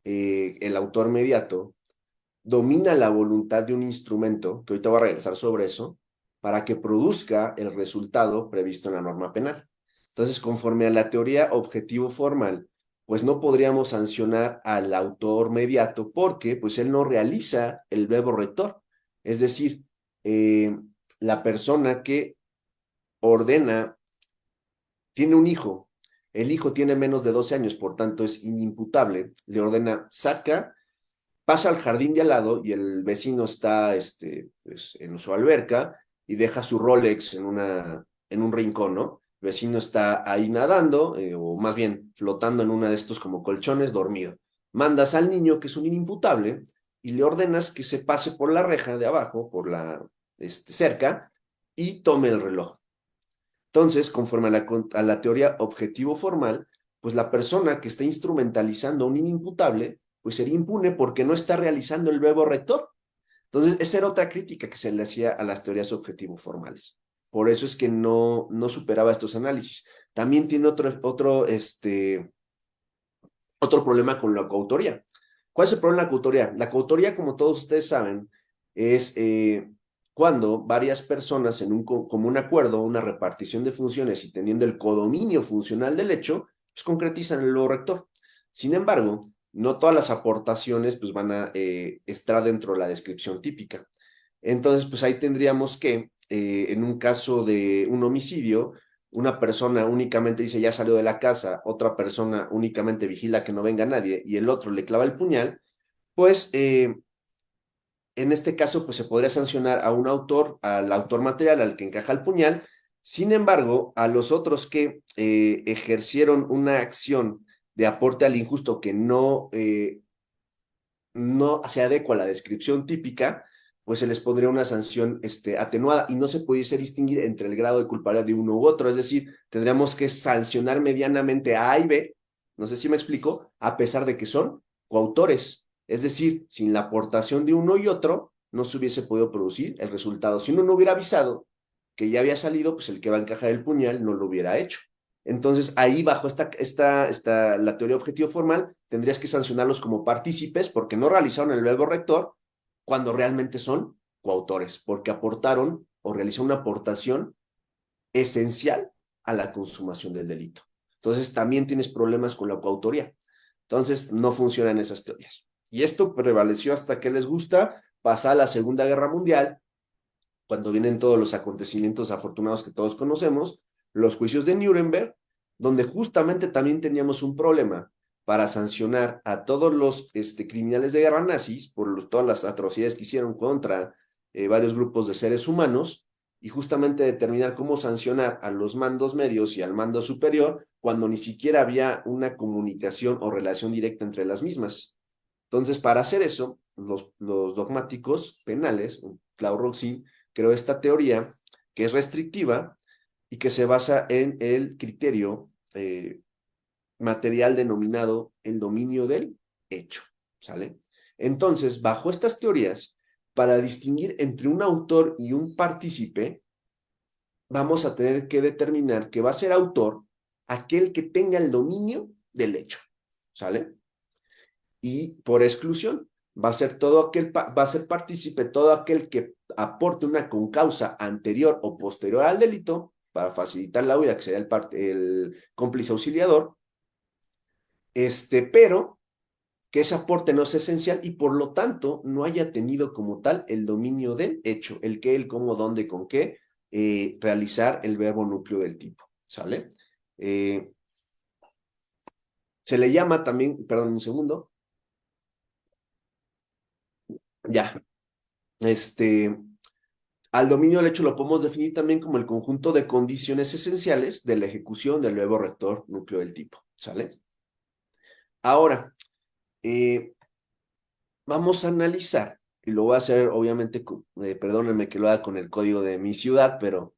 el autor mediato, domina la voluntad de un instrumento, que ahorita voy a regresar sobre eso, para que produzca el resultado previsto en la norma penal. Entonces, conforme a la teoría objetivo formal, pues no podríamos sancionar al autor mediato porque pues él no realiza el verbo rector. Es decir, la persona que ordena, tiene un hijo, el hijo tiene menos de 12 años, por tanto es inimputable, le ordena, saca, pasa al jardín de al lado y el vecino está pues, en su alberca y deja su Rolex en un rincón, ¿no? El vecino está ahí nadando, o más bien flotando en una de estos como colchones, dormido. Mandas al niño, que es un inimputable, y le ordenas que se pase por la reja de abajo, por la cerca, y tome el reloj. Entonces, conforme a la teoría objetivo formal, pues la persona que está instrumentalizando a un inimputable, pues sería impune porque no está realizando el verbo rector. Entonces, esa era otra crítica que se le hacía a las teorías objetivo formales. Por eso es que no superaba estos análisis. También tiene otro problema con la coautoría. ¿Cuál es el problema de la coautoría? La coautoría, como todos ustedes saben, es cuando varias personas en un común acuerdo, una repartición de funciones y teniendo el codominio funcional del hecho, pues concretizan el verbo rector. Sin embargo, no todas las aportaciones pues, van a estar dentro de la descripción típica. Entonces, pues ahí tendríamos que, en un caso de un homicidio, una persona únicamente dice ya salió de la casa, otra persona únicamente vigila que no venga nadie y el otro le clava el puñal, pues en este caso pues se podría sancionar a un autor, al autor material, al que encaja el puñal. Sin embargo, a los otros que ejercieron una acción de aporte al injusto que no se adecua a la descripción típica, pues se les pondría una sanción atenuada y no se pudiese distinguir entre el grado de culpabilidad de uno u otro. Es decir, tendríamos que sancionar medianamente a A y B, no sé si me explico, a pesar de que son coautores. Es decir, sin la aportación de uno y otro, no se hubiese podido producir el resultado. Si uno no hubiera avisado que ya había salido, pues el que va a encajar el puñal no lo hubiera hecho. Entonces, ahí bajo la teoría objetivo formal, tendrías que sancionarlos como partícipes porque no realizaron el verbo rector cuando realmente son coautores, porque aportaron o realizaron una aportación esencial a la consumación del delito. Entonces, también tienes problemas con la coautoría. Entonces, no funcionan esas teorías. Y esto prevaleció hasta que les gusta pasar a la Segunda Guerra Mundial, cuando vienen todos los acontecimientos afortunados que todos conocemos, los juicios de Nuremberg, donde justamente también teníamos un problema para sancionar a todos los criminales de guerra nazis por todas las atrocidades que hicieron contra varios grupos de seres humanos, y justamente determinar cómo sancionar a los mandos medios y al mando superior cuando ni siquiera había una comunicación o relación directa entre las mismas. Entonces, para hacer eso, los dogmáticos penales, Claude Roxin, creó esta teoría que es restrictiva y que se basa en el criterio material denominado el dominio del hecho, ¿sale? Entonces, bajo estas teorías, para distinguir entre un autor y un partícipe, vamos a tener que determinar que va a ser autor aquel que tenga el dominio del hecho, ¿sale? Y por exclusión, va a ser partícipe todo aquel que aporte una concausa anterior o posterior al delito para facilitar la huida, que sería el cómplice auxiliador, pero que ese aporte no es esencial y por lo tanto no haya tenido como tal el dominio del hecho, el qué, el cómo, dónde, con qué, realizar el verbo núcleo del tipo, ¿sale? Se le llama también, perdón un segundo, ya, al dominio del hecho lo podemos definir también como el conjunto de condiciones esenciales de la ejecución del verbo rector núcleo del tipo, ¿sale? Ahora, vamos a analizar, y lo voy a hacer obviamente, perdónenme que lo haga con el código de mi ciudad, pero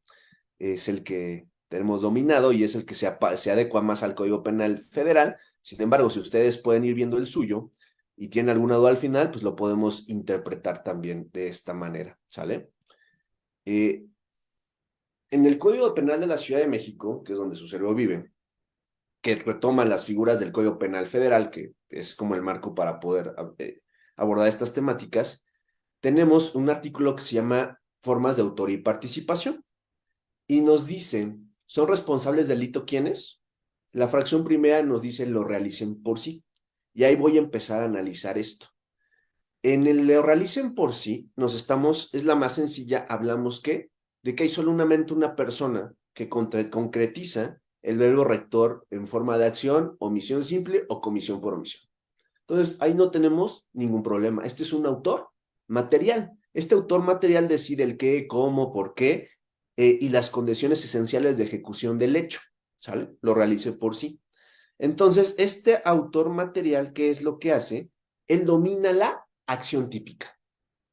es el que tenemos dominado y es el que se adecua más al Código Penal Federal. Sin embargo, si ustedes pueden ir viendo el suyo y tienen alguna duda al final, pues lo podemos interpretar también de esta manera, ¿sale? En el Código Penal de la Ciudad de México, que es donde su servidor vive, que retoma las figuras del Código Penal Federal, que es como el marco para poder abordar estas temáticas, tenemos un artículo que se llama Formas de autoría y participación, y nos dice, ¿son responsables del delito quiénes? La fracción primera nos dice lo realicen por sí, y ahí voy a empezar a analizar esto. En el lo realicen por sí, es la más sencilla, hablamos de que hay solamente una persona que concretiza el verbo rector en forma de acción, omisión simple o comisión por omisión. Entonces, ahí no tenemos ningún problema. Este es un autor material. Este autor material decide el qué, cómo, por qué y las condiciones esenciales de ejecución del hecho, ¿sale? Lo realice por sí. Entonces, este autor material, ¿qué es lo que hace? Él domina la acción típica,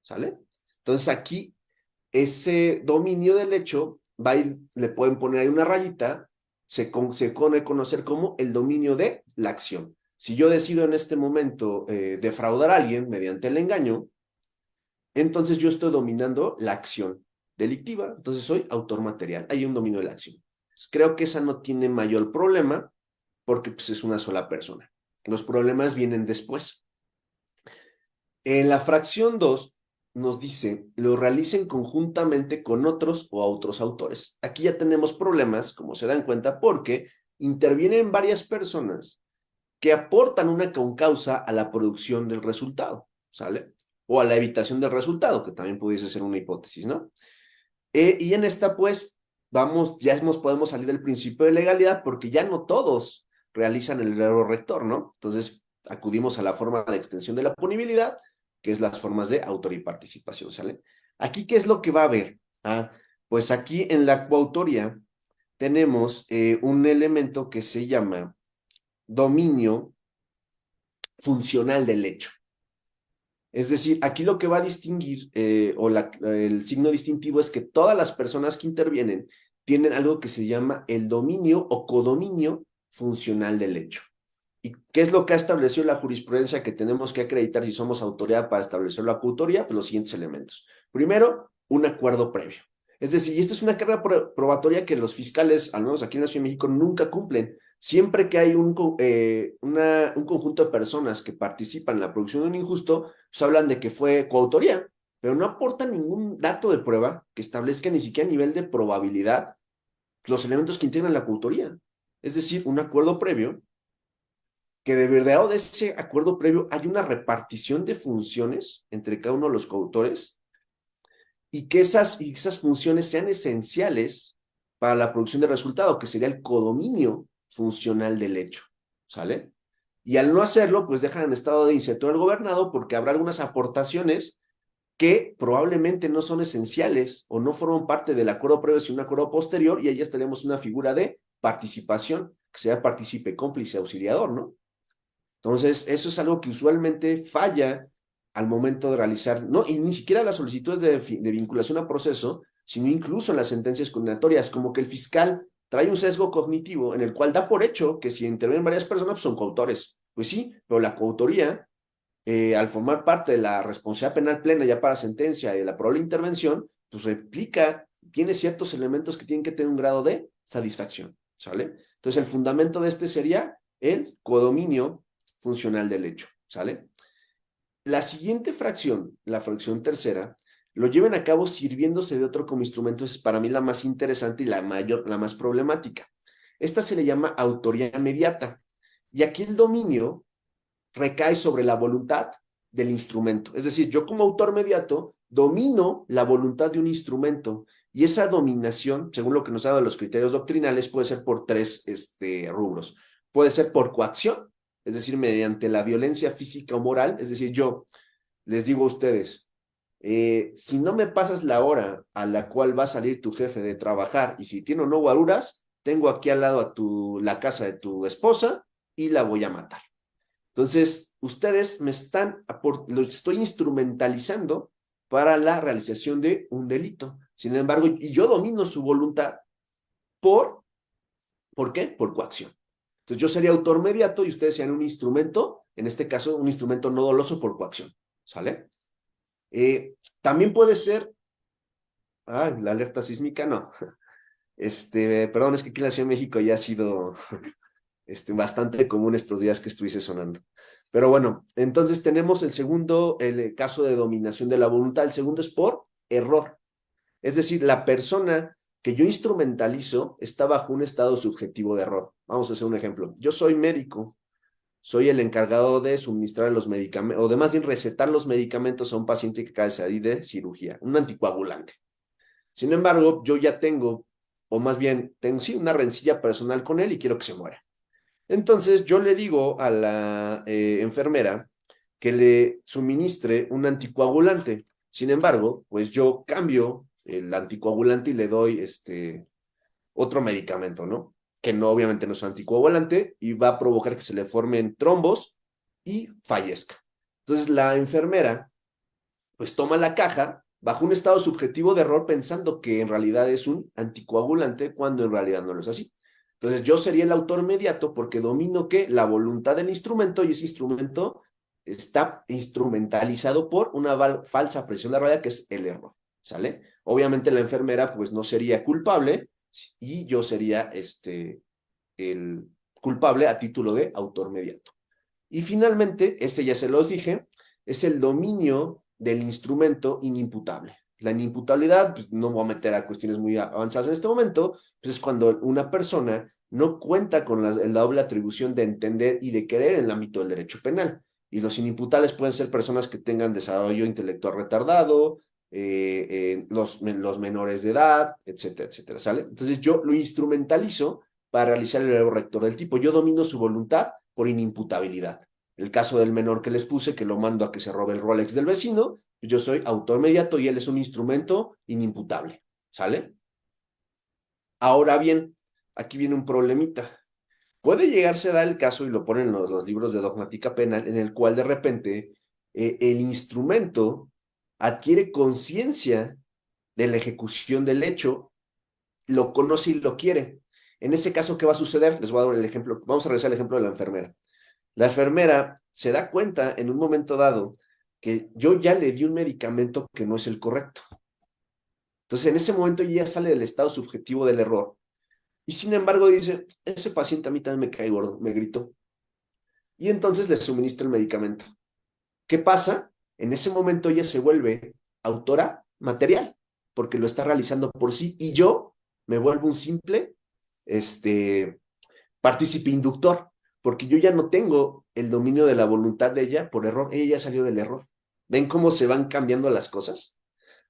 ¿sale? Entonces, aquí, ese dominio del hecho, le pueden poner ahí una rayita, se pone a conocer como el dominio de la acción. Si yo decido en este momento defraudar a alguien mediante el engaño, entonces yo estoy dominando la acción delictiva, entonces soy autor material, hay un dominio de la acción. Creo que esa no tiene mayor problema porque pues, es una sola persona. Los problemas vienen después. En la fracción 2 nos dice, lo realicen conjuntamente con otros o a otros autores. Aquí ya tenemos problemas, como se dan cuenta, porque intervienen varias personas que aportan una concausa a la producción del resultado, ¿sale? O a la evitación del resultado, que también pudiese ser una hipótesis, ¿no? Y en esta, pues, podemos salir del principio de legalidad porque ya no todos realizan el error rector, ¿no? Entonces, acudimos a la forma de extensión de la punibilidad, que es las formas de autor y participación, ¿sale? Aquí, ¿qué es lo que va a haber? Pues aquí en la coautoría tenemos un elemento que se llama dominio funcional del hecho. Es decir, aquí lo que va a distinguir el signo distintivo es que todas las personas que intervienen tienen algo que se llama el dominio o codominio funcional del hecho. ¿Y qué es lo que ha establecido la jurisprudencia que tenemos que acreditar si somos autoridad para establecer la coautoría? Pues los siguientes elementos. Primero, un acuerdo previo. Es decir, y esta es una carga probatoria que los fiscales, al menos aquí en la Ciudad de México, nunca cumplen. Siempre que hay un conjunto de personas que participan en la producción de un injusto, pues hablan de que fue coautoría, pero no aportan ningún dato de prueba que establezca ni siquiera a nivel de probabilidad los elementos que integran la coautoría. Es decir, un acuerdo previo, que de verdad o de ese acuerdo previo hay una repartición de funciones entre cada uno de los coautores y que esas funciones sean esenciales para la producción de resultado, que sería el codominio funcional del hecho, ¿sale? Y al no hacerlo, pues dejan en estado de incertidumbre al gobernado porque habrá algunas aportaciones que probablemente no son esenciales o no forman parte del acuerdo previo, sino un acuerdo posterior, y ahí ya tenemos una figura de participación, que sea partícipe, cómplice, auxiliador, ¿no? Entonces, eso es algo que usualmente falla al momento de realizar, no, y ni siquiera las solicitudes de vinculación a proceso, sino incluso en las sentencias condenatorias, como que el fiscal trae un sesgo cognitivo en el cual da por hecho que si intervienen varias personas, pues son coautores. Pues sí, pero la coautoría, al formar parte de la responsabilidad penal plena ya para sentencia y de la probable intervención, pues replica, tiene ciertos elementos que tienen que tener un grado de satisfacción, ¿sale? Entonces, el fundamento de este sería el codominio funcional del hecho, ¿sale? La siguiente fracción, la fracción tercera, lo llevan a cabo sirviéndose de otro como instrumento, es para mí la más interesante y la más problemática. Esta se le llama autoría mediata. Y aquí el dominio recae sobre la voluntad del instrumento. Es decir, yo como autor mediato domino la voluntad de un instrumento y esa dominación, según lo que nos ha dado los criterios doctrinales, puede ser por tres rubros. Puede ser por coacción, es decir, mediante la violencia física o moral, es decir, yo les digo a ustedes, si no me pasas la hora a la cual va a salir tu jefe de trabajar y si tiene o no guaruras, tengo aquí al lado la casa de tu esposa y la voy a matar. Entonces, ustedes lo estoy instrumentalizando para la realización de un delito. Sin embargo, y yo domino su voluntad ¿por qué? Por coacción. Entonces, yo sería autor mediato y ustedes serían un instrumento, en este caso, un instrumento no doloso por coacción. ¿Sale? También puede ser, la alerta sísmica, no. Perdón, es que aquí en la Ciudad de México ya ha sido bastante común estos días que estuviese sonando. Pero bueno, entonces tenemos el caso de dominación de la voluntad. El segundo es por error. Es decir, la persona que yo instrumentalizo está bajo un estado subjetivo de error. Vamos a hacer un ejemplo. Yo soy médico, soy el encargado de suministrar los medicamentos, o de más bien recetar los medicamentos a un paciente que acaba de salir de cirugía, un anticoagulante. Sin embargo, yo ya tengo, o más bien, tengo sí una rencilla personal con él y quiero que se muera. Entonces yo le digo a la enfermera que le suministre un anticoagulante. Sin embargo, pues yo cambio el anticoagulante y le doy otro medicamento, ¿no? Que no, obviamente no es un anticoagulante y va a provocar que se le formen trombos y fallezca. Entonces la enfermera pues toma la caja bajo un estado subjetivo de error pensando que en realidad es un anticoagulante cuando en realidad no lo es así. Entonces yo sería el autor mediato porque domino que la voluntad del instrumento y ese instrumento está instrumentalizado por una falsa presión de la realidad que es el error, ¿sale? Obviamente la enfermera pues no sería culpable y yo sería el culpable a título de autor mediato. Y finalmente, ya se los dije, es el dominio del instrumento inimputable. La inimputabilidad, pues no voy a meter a cuestiones muy avanzadas en este momento, pues es cuando una persona no cuenta con la doble atribución de entender y de querer en el ámbito del derecho penal. Y los inimputables pueden ser personas que tengan desarrollo intelectual retardado, los menores de edad, etcétera, etcétera, ¿sale? Entonces yo lo instrumentalizo para realizar el error rector del tipo. Yo domino su voluntad por inimputabilidad. El caso del menor que les puse, que lo mando a que se robe el Rolex del vecino, yo soy autor mediato y él es un instrumento inimputable, ¿sale? Ahora bien, aquí viene un problemita. Puede llegarse a dar el caso, y lo ponen en los libros de dogmática penal, en el cual de repente el instrumento adquiere conciencia de la ejecución del hecho, lo conoce y lo quiere. En ese caso, ¿qué va a suceder? Les voy a dar el ejemplo, vamos a regresar al ejemplo de la enfermera. La enfermera se da cuenta en un momento dado que yo ya le di un medicamento que no es el correcto. Entonces, en ese momento ella sale del estado subjetivo del error y sin embargo dice, ese paciente a mí también me cae gordo, me gritó. Y entonces le suministra el medicamento. ¿Qué pasa? En ese momento ella se vuelve autora material, porque lo está realizando por sí, y yo me vuelvo un simple partícipe inductor, porque yo ya no tengo el dominio de la voluntad de ella por error, ella ya salió del error. ¿Ven cómo se van cambiando las cosas?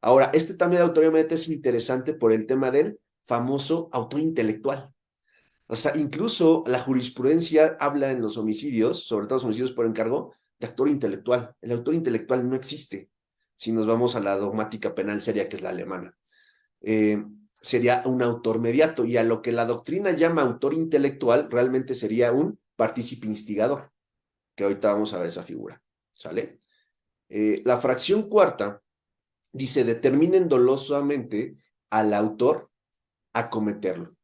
Ahora, este también de autoría inmediata es interesante por el tema del famoso autor intelectual. O sea, incluso la jurisprudencia habla en los homicidios, sobre todo los homicidios por encargo, de autor intelectual. El autor intelectual no existe si nos vamos a la dogmática penal seria, que es la alemana. Sería un autor mediato, y a lo que la doctrina llama autor intelectual, realmente sería un partícipe instigador, que ahorita vamos a ver esa figura, ¿sale? La fracción cuarta dice, determinen dolosamente al autor a cometerlo.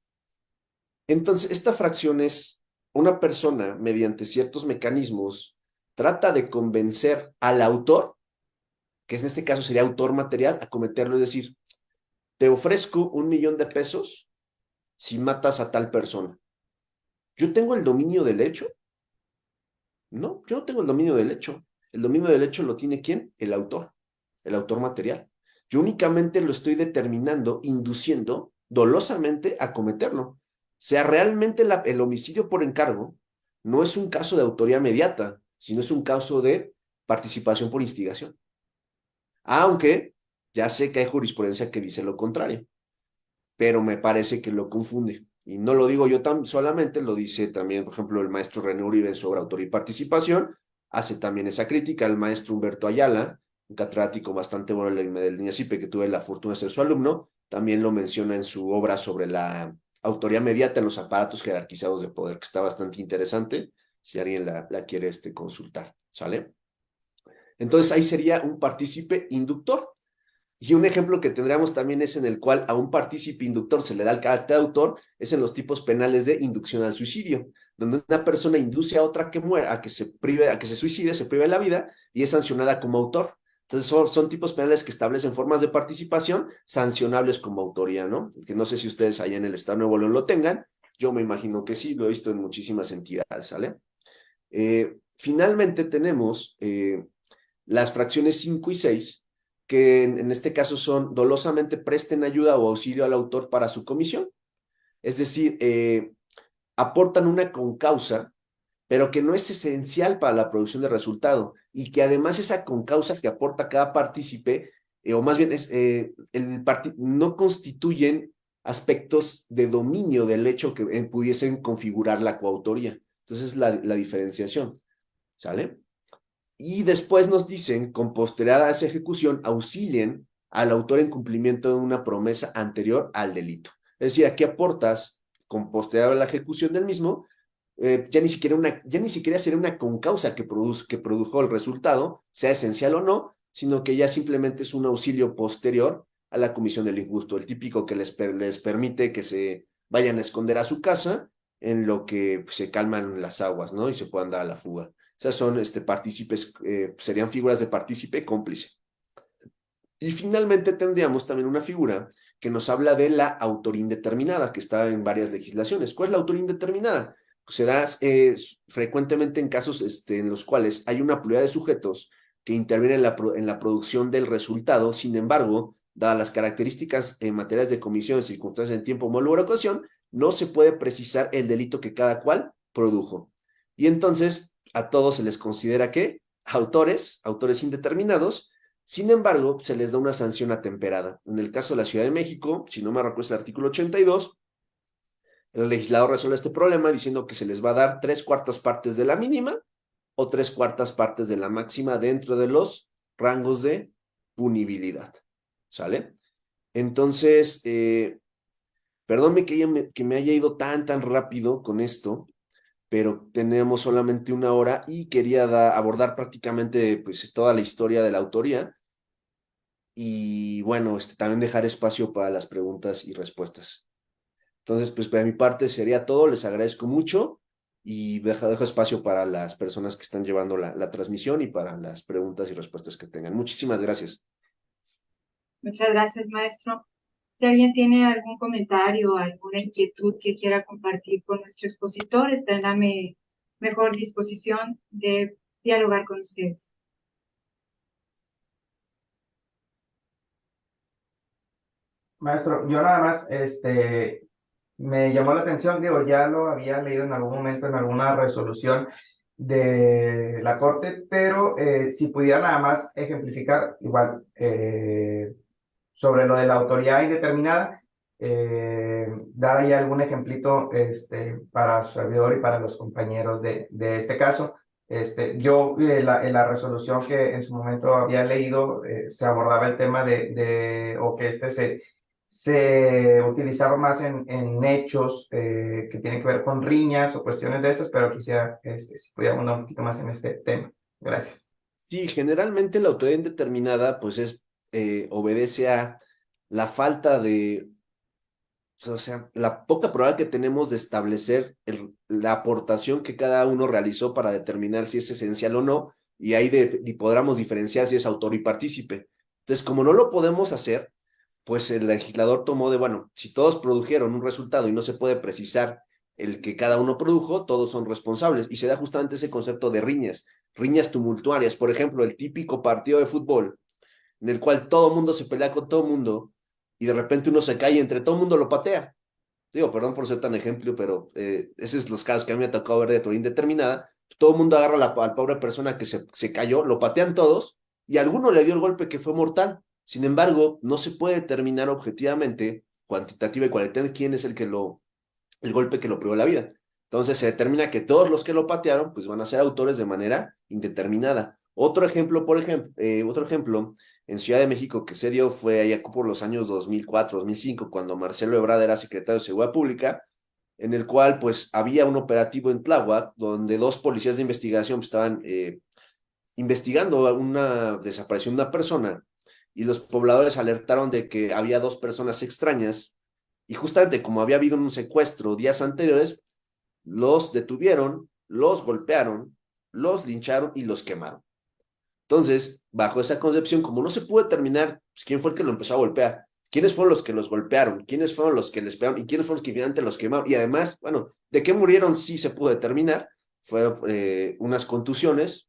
Entonces, esta fracción es una persona, mediante ciertos mecanismos, trata de convencer al autor, que en este caso sería autor material, a cometerlo, es decir, te ofrezco 1,000,000 de pesos si matas a tal persona. ¿Yo tengo el dominio del hecho? No, yo no tengo el dominio del hecho. El dominio del hecho lo tiene ¿quién? El autor material. Yo únicamente lo estoy determinando, induciendo dolosamente a cometerlo. O sea, realmente el homicidio por encargo no es un caso de autoría mediata, sino es un caso de participación por instigación. Aunque ya sé que hay jurisprudencia que dice lo contrario, pero me parece que lo confunde. Y no lo digo yo solamente, lo dice también, por ejemplo, el maestro René Uribe sobre autoría y participación, hace también esa crítica. El maestro Humberto Ayala, un catedrático bastante bueno del INACIPE, que tuve la fortuna de ser su alumno, también lo menciona en su obra sobre la autoría mediata en los aparatos jerarquizados de poder, que está bastante interesante, si alguien la quiere consultar, ¿sale? Entonces ahí sería un partícipe inductor. Y un ejemplo que tendríamos también es en el cual a un partícipe inductor se le da el carácter de autor, es en los tipos penales de inducción al suicidio, donde una persona induce a otra que muera, a que se suicide, se prive de la vida, y es sancionada como autor. Entonces son tipos penales que establecen formas de participación sancionables como autoría, ¿no? Que no sé si ustedes allá en el Estado de Nuevo León lo tengan, yo me imagino que sí, lo he visto en muchísimas entidades, ¿sale? Finalmente tenemos las fracciones 5 y 6, que en este caso son dolosamente presten ayuda o auxilio al autor para su comisión. Es decir, aportan una concausa, pero que no es esencial para la producción de resultado, y que además esa concausa que aporta cada partícipe, o más bien no constituyen aspectos de dominio del hecho que pudiesen configurar la coautoría. Entonces, la diferenciación, ¿sale? Y después nos dicen, con posterioridad a esa ejecución, auxilien al autor en cumplimiento de una promesa anterior al delito. Es decir, aquí aportas, con posterioridad a la ejecución del mismo, ya ni siquiera sería una concausa que produjo el resultado, sea esencial o no, sino que ya simplemente es un auxilio posterior a la comisión del injusto, el típico que les permite que se vayan a esconder a su casa en lo que se calman las aguas, ¿no? Y se puedan dar a la fuga. O sea, son partícipes, serían figuras de partícipe cómplice. Y finalmente tendríamos también una figura que nos habla de la autoría indeterminada, que está en varias legislaciones. ¿Cuál es la autoría indeterminada? Pues se da frecuentemente en casos en los cuales hay una pluralidad de sujetos que intervienen en la producción del resultado. Sin embargo, dadas las características en materias de comisión, circunstancias en tiempo, modo, lugar, ocasión, no se puede precisar el delito que cada cual produjo. Y entonces a todos se les considera que autores indeterminados. Sin embargo, se les da una sanción atemperada. En el caso de la Ciudad de México, si no me recuerdo, es el artículo 82, el legislador resuelve este problema diciendo que se les va a dar 3/4 partes de la mínima o 3/4 partes de la máxima dentro de los rangos de punibilidad. ¿Sale? Entonces, perdónme que me haya ido tan rápido con esto, pero tenemos solamente 1 hora y quería abordar prácticamente pues toda la historia de la autoría. Y bueno, también dejar espacio para las preguntas y respuestas. Entonces, pues de mi parte sería todo, les agradezco mucho y dejo espacio para las personas que están llevando la transmisión y para las preguntas y respuestas que tengan. Muchísimas gracias. Muchas gracias, maestro. Si alguien tiene algún comentario, alguna inquietud que quiera compartir con nuestro expositor, está en la mejor disposición de dialogar con ustedes. Maestro, yo nada más, me llamó la atención, digo, ya lo había leído en algún momento en alguna resolución de la Corte, pero si pudiera nada más ejemplificar, igual, sobre lo de la autoridad indeterminada, dar ahí algún ejemplito, para su servidor y para los compañeros de este caso. Yo, en la resolución que en su momento había leído, se abordaba el tema o que se utilizaba más en hechos que tienen que ver con riñas o cuestiones de esas, pero quisiera, si pudiera abundar un poquito más en este tema. Gracias. Sí, generalmente la autoridad indeterminada, pues obedece a la falta de, o sea, la poca probabilidad que tenemos de establecer la aportación que cada uno realizó para determinar si es esencial o no, y ahí y podamos diferenciar si es autor y partícipe. Entonces, como no lo podemos hacer, pues el legislador tomó bueno, si todos produjeron un resultado y no se puede precisar el que cada uno produjo, todos son responsables. Y se da justamente ese concepto de riñas tumultuarias. Por ejemplo, el típico partido de fútbol en el cual todo mundo se pelea con todo mundo y de repente uno se cae y entre todo mundo lo patea. Digo, perdón por ser tan ejemplo, pero esos son los casos que a mí me ha tocado ver de autoría indeterminada. Todo el mundo agarra a la pobre persona que se cayó, lo patean todos y a alguno le dio el golpe que fue mortal. Sin embargo, no se puede determinar objetivamente, cuantitativa y cualitativamente, quién es el golpe que lo privó de la vida. Entonces se determina que todos los que lo patearon pues van a ser autores de manera indeterminada. Otro ejemplo, en Ciudad de México que se dio fue allá por los años 2004, 2005, cuando Marcelo Ebrard era secretario de Seguridad Pública, en el cual pues había un operativo en Tláhuac donde dos policías de investigación estaban investigando una desaparición de una persona y los pobladores alertaron de que había dos personas extrañas y justamente como había habido un secuestro días anteriores, los detuvieron, los golpearon, los lincharon y los quemaron. Entonces, bajo esa concepción, como no se pudo determinar pues, quién fue el que lo empezó a golpear, quiénes fueron los que los golpearon, quiénes fueron los que les pegaron y quiénes fueron los que finalmente los quemaron. Y además, bueno, de qué murieron sí se pudo determinar, fueron unas contusiones,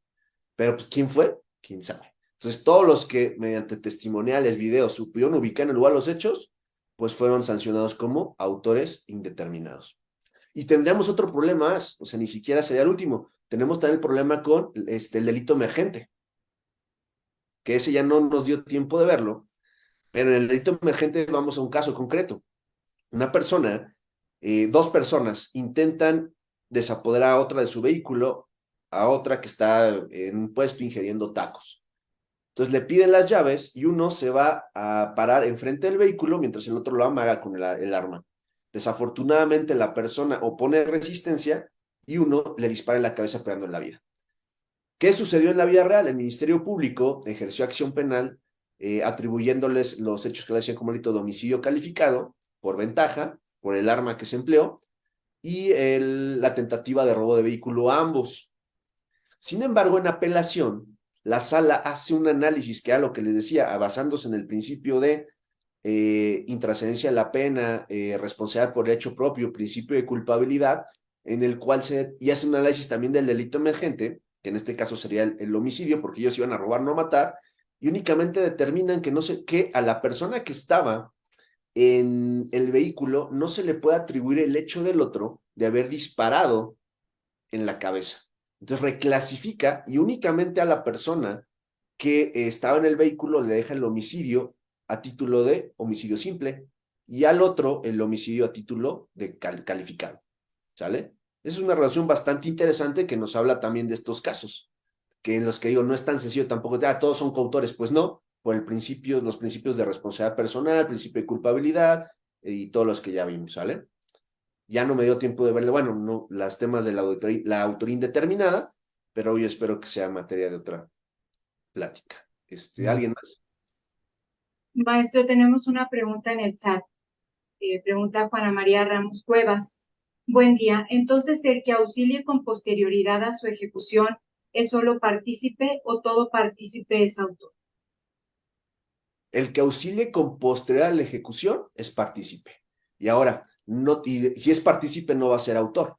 pero pues quién fue, quién sabe. Entonces, todos los que mediante testimoniales, videos, supieron ubicar en el lugar los hechos, pues fueron sancionados como autores indeterminados. Y tendríamos otro problema más, o sea, ni siquiera sería el último. Tenemos también el problema con el delito emergente, que ese ya no nos dio tiempo de verlo, pero en el delito emergente vamos a un caso concreto. Una persona, dos personas intentan desapoderar a otra de su vehículo, a otra que está en un puesto ingiriendo tacos. Entonces le piden las llaves y uno se va a parar enfrente del vehículo mientras el otro lo amaga con el arma. Desafortunadamente la persona opone resistencia y uno le dispara en la cabeza pegando en la vida. ¿Qué sucedió en la vida real? El Ministerio Público ejerció acción penal atribuyéndoles los hechos que le hacían como delito de homicidio calificado por ventaja, por el arma que se empleó y la tentativa de robo de vehículo a ambos. Sin embargo, en apelación, la sala hace un análisis que a lo que les decía, basándose en el principio de intrascendencia de la pena, responsabilidad por el hecho propio, principio de culpabilidad, en el cual y hace un análisis también del delito emergente, que en este caso sería el homicidio, porque ellos iban a robar, no matar, y únicamente determinan que a la persona que estaba en el vehículo no se le puede atribuir el hecho del otro de haber disparado en la cabeza. Entonces reclasifica y únicamente a la persona que estaba en el vehículo le deja el homicidio a título de homicidio simple y al otro el homicidio a título de calificado. ¿Sale? Es una relación bastante interesante que nos habla también de estos casos, que en los que digo, no es tan sencillo tampoco, todos son coautores, pues no, por los principios de responsabilidad personal, principio de culpabilidad y todos los que ya vimos, ¿sale? Ya no me dio tiempo de verle, bueno, no, los temas de la autoría indeterminada, pero hoy espero que sea materia de otra plática. ¿Alguien más? Maestro, tenemos una pregunta en el chat. Pregunta Juana María Ramos Cuevas. Buen día. Entonces, ¿el que auxilie con posterioridad a su ejecución es solo partícipe o todo partícipe es autor? El que auxilie con posterioridad a la ejecución es partícipe. Y ahora, si es partícipe no va a ser autor.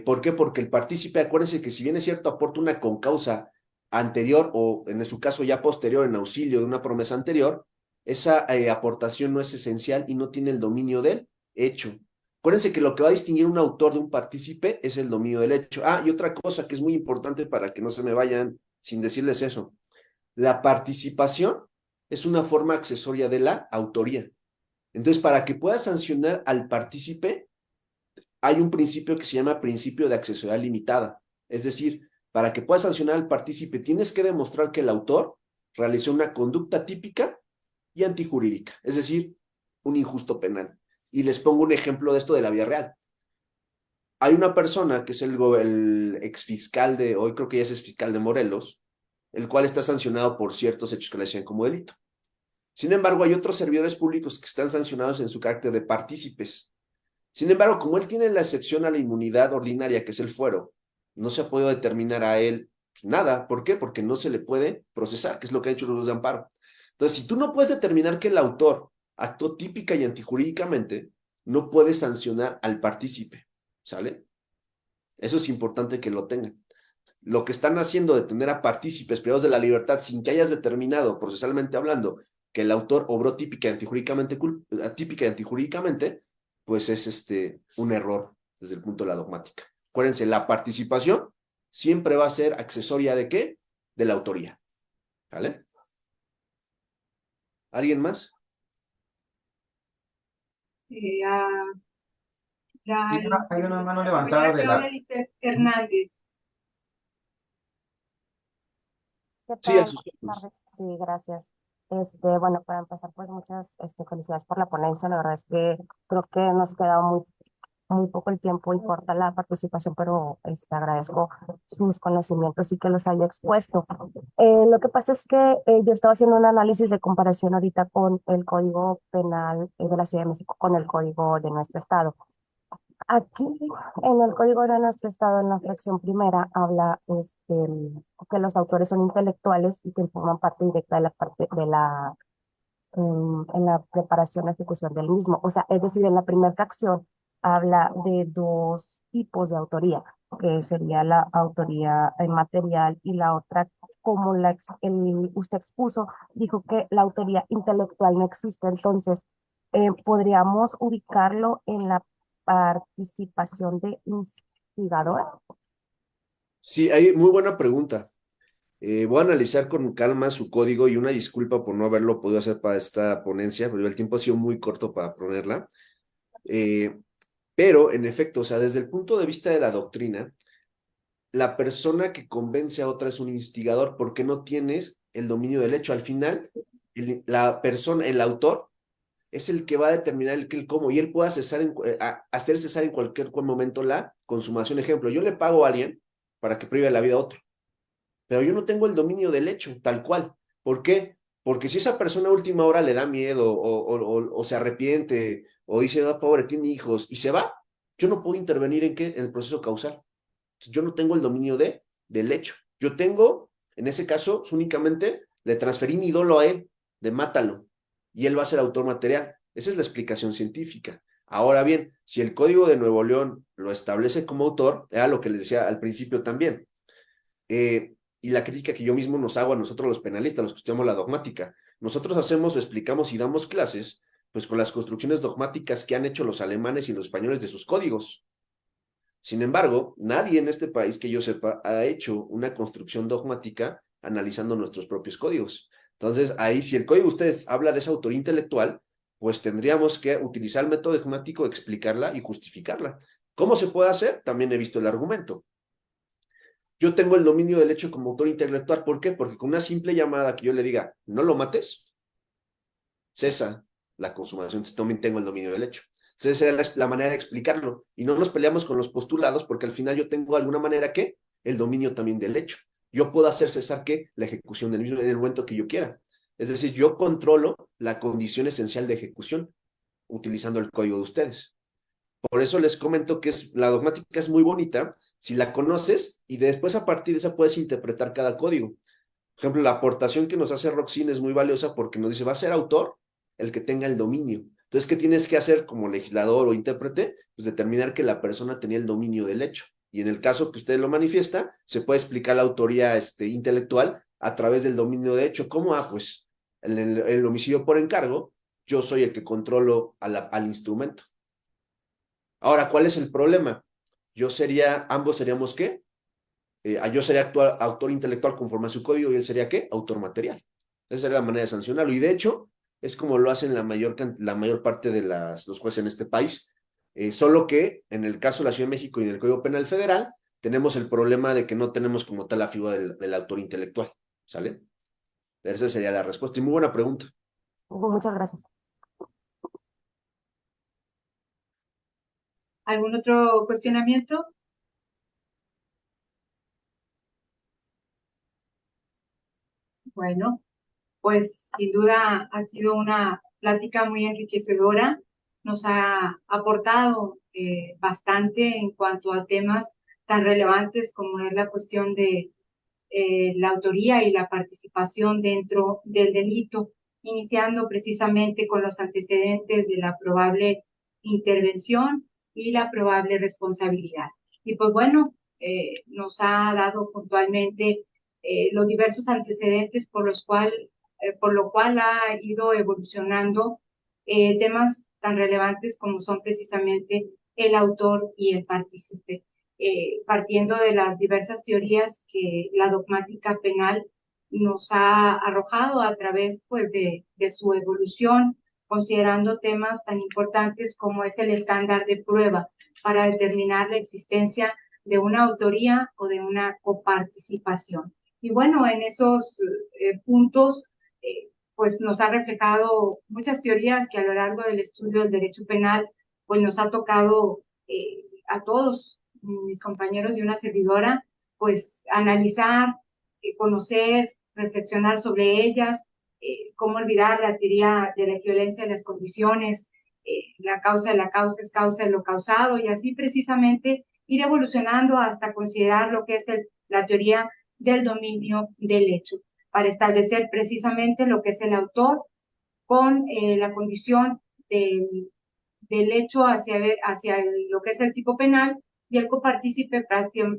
¿Por qué? Porque el partícipe, acuérdense que si bien es cierto, aporta una concausa anterior o en su caso ya posterior en auxilio de una promesa anterior, esa aportación no es esencial y no tiene el dominio del hecho. Acuérdense que lo que va a distinguir un autor de un partícipe es el dominio del hecho. Ah, y otra cosa que es muy importante para que no se me vayan sin decirles eso. La participación es una forma accesoria de la autoría. Entonces, para que pueda sancionar al partícipe, hay un principio que se llama principio de accesoriedad limitada. Es decir, para que puedas sancionar al partícipe, tienes que demostrar que el autor realizó una conducta típica y antijurídica, es decir, un injusto penal. Y les pongo un ejemplo de esto de la vida real. Hay una persona que es el exfiscal de, hoy creo que ya es exfiscal de Morelos, el cual está sancionado por ciertos hechos que le hacían como delito. Sin embargo, hay otros servidores públicos que están sancionados en su carácter de partícipes. Sin embargo, como él tiene la excepción a la inmunidad ordinaria, que es el fuero, no se ha podido determinar a él nada. ¿Por qué? Porque no se le puede procesar, que es lo que ha hecho los jueces de amparo. Entonces, si tú no puedes determinar que el autor actuó típica y antijurídicamente, no puedes sancionar al partícipe, ¿sale? Eso es importante que lo tengan. Lo que están haciendo de tener a partícipes privados de la libertad sin que hayas determinado, procesalmente hablando, que el autor obró típica y antijurídicamente, pues es un error desde el punto de la dogmática. Acuérdense, la participación siempre va a ser accesoria ¿de qué? De la autoría. ¿Vale? ¿Alguien más? Hay una mano levantada de Claudia la... Lisset Hernández. ¿Qué Sí, a tal? sus Buenas ojos. tardes. Sí, gracias. Bueno, para empezar, pues muchas felicidades por la ponencia. La verdad es que creo que nos queda muy poco el tiempo y corta la participación, pero agradezco sus conocimientos y que los haya expuesto. Lo que pasa es que yo estaba haciendo un análisis de comparación ahorita con el Código Penal de la Ciudad de México con el Código de nuestro estado. Aquí en el código de nuestro estado, en la fracción primera, habla que los autores son intelectuales y que forman parte directa de la parte de en la preparación y ejecución del mismo. O sea, es decir, en la primera fracción habla de dos tipos de autoría, que sería la autoría material y la otra, como usted expuso, dijo que la autoría intelectual no existe. Entonces, podríamos ubicarlo en la participación de instigador. Sí, hay muy buena pregunta. Voy a analizar con calma su código y una disculpa por no haberlo podido hacer para esta ponencia, pero el tiempo ha sido muy corto para ponerla. Pero, en efecto, o sea, desde el punto de vista de la doctrina, la persona que convence a otra es un instigador porque no tienes el dominio del hecho. Al final, la persona, el autor, es el que va a determinar el qué, el cómo, y él puede hacer cesar en cualquier momento la consumación. Ejemplo, yo le pago a alguien para que prive la vida a otro, pero yo no tengo el dominio del hecho, tal cual. ¿Por qué? Porque si esa persona a última hora le da miedo o se arrepiente o dice, ah, pobre, tiene hijos y se va, yo no puedo intervenir en qué, en el proceso causal. Yo no tengo el dominio del hecho. Yo tengo, en ese caso, únicamente le transferí mi dolo a él, de mátalo, y él va a ser autor material. Esa es la explicación científica. Ahora bien, si el Código de Nuevo León lo establece como autor, era lo que les decía al principio también, y la crítica que yo mismo nos hago a nosotros los penalistas, los que estudiamos la dogmática. Nosotros hacemos, explicamos y damos clases, pues con las construcciones dogmáticas que han hecho los alemanes y los españoles de sus códigos. Sin embargo, nadie en este país que yo sepa ha hecho una construcción dogmática analizando nuestros propios códigos. Entonces, ahí, si el código de ustedes habla de esa autoría intelectual, pues tendríamos que utilizar el método dogmático, explicarla y justificarla. ¿Cómo se puede hacer? También he visto el argumento. Yo tengo el dominio del hecho como autor intelectual. ¿Por qué? Porque con una simple llamada que yo le diga, no lo mates, cesa la consumación. Entonces también tengo el dominio del hecho. Entonces esa es la manera de explicarlo. Y no nos peleamos con los postulados porque al final yo tengo de alguna manera que el dominio también del hecho. Yo puedo hacer cesar que la ejecución del mismo en el momento que yo quiera. Es decir, yo controlo la condición esencial de ejecución utilizando el código de ustedes. Por eso les comento que la dogmática es muy bonita si la conoces y después a partir de esa puedes interpretar cada código. Por ejemplo, la aportación que nos hace Roxin es muy valiosa porque nos dice, va a ser autor el que tenga el dominio. Entonces, ¿qué tienes que hacer como legislador o intérprete? Pues determinar que la persona tenía el dominio del hecho. Y en el caso que usted lo manifiesta, se puede explicar la autoría intelectual a través del dominio de hecho. ¿Cómo? Pues en el homicidio por encargo, yo soy el que controlo al instrumento. Ahora, ¿cuál es el problema? Ambos seríamos ¿qué? Yo sería autor intelectual conforme a su código y él sería ¿qué? Autor material. Esa sería la manera de sancionarlo. Y de hecho, es como lo hacen la mayor parte de los jueces en este país. Solo que en el caso de la Ciudad de México y en el Código Penal Federal, tenemos el problema de que no tenemos como tal la figura del autor intelectual. ¿Sale? Esa sería la respuesta. Y muy buena pregunta. Muchas gracias. ¿Algún otro cuestionamiento? Bueno, pues sin duda ha sido una plática muy enriquecedora. Nos ha aportado bastante en cuanto a temas tan relevantes como es la cuestión de la autoría y la participación dentro del delito, iniciando precisamente con los antecedentes de la probable intervención y la probable responsabilidad. Y pues bueno, nos ha dado puntualmente los diversos antecedentes por lo cual ha ido evolucionando temas tan relevantes como son precisamente el autor y el partícipe, partiendo de las diversas teorías que la dogmática penal nos ha arrojado a través pues, de su evolución, considerando temas tan importantes como es el estándar de prueba para determinar la existencia de una autoría o de una coparticipación. Y bueno, en esos puntos, pues nos ha reflejado muchas teorías que a lo largo del estudio del derecho penal, pues nos ha tocado a todos mis compañeros de una servidora, pues analizar, conocer, reflexionar sobre ellas, cómo olvidar la teoría de la equivalencia de las condiciones, la causa de la causa es causa de lo causado, y así precisamente ir evolucionando hasta considerar lo que es la teoría del dominio del hecho, para establecer precisamente lo que es el autor con la condición del hecho hacia lo que es el tipo penal y el copartícipe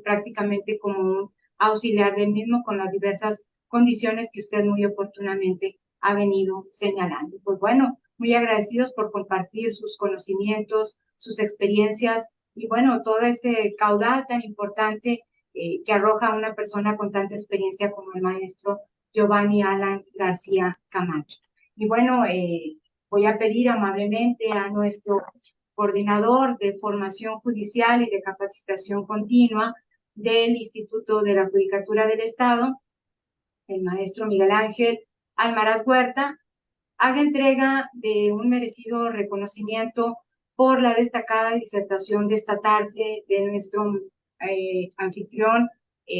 prácticamente como un auxiliar del mismo con las diversas condiciones que usted muy oportunamente ha venido señalando. Pues bueno, muy agradecidos por compartir sus conocimientos, sus experiencias y bueno, todo ese caudal tan importante que arroja una persona con tanta experiencia como el maestro Giovanni Alan García Camacho. Y bueno, voy a pedir amablemente a nuestro coordinador de formación judicial y de capacitación continua del Instituto de la Judicatura del Estado, el maestro Miguel Ángel Almaraz Huerta, haga entrega de un merecido reconocimiento por la destacada disertación de esta tarde de nuestro anfitrión,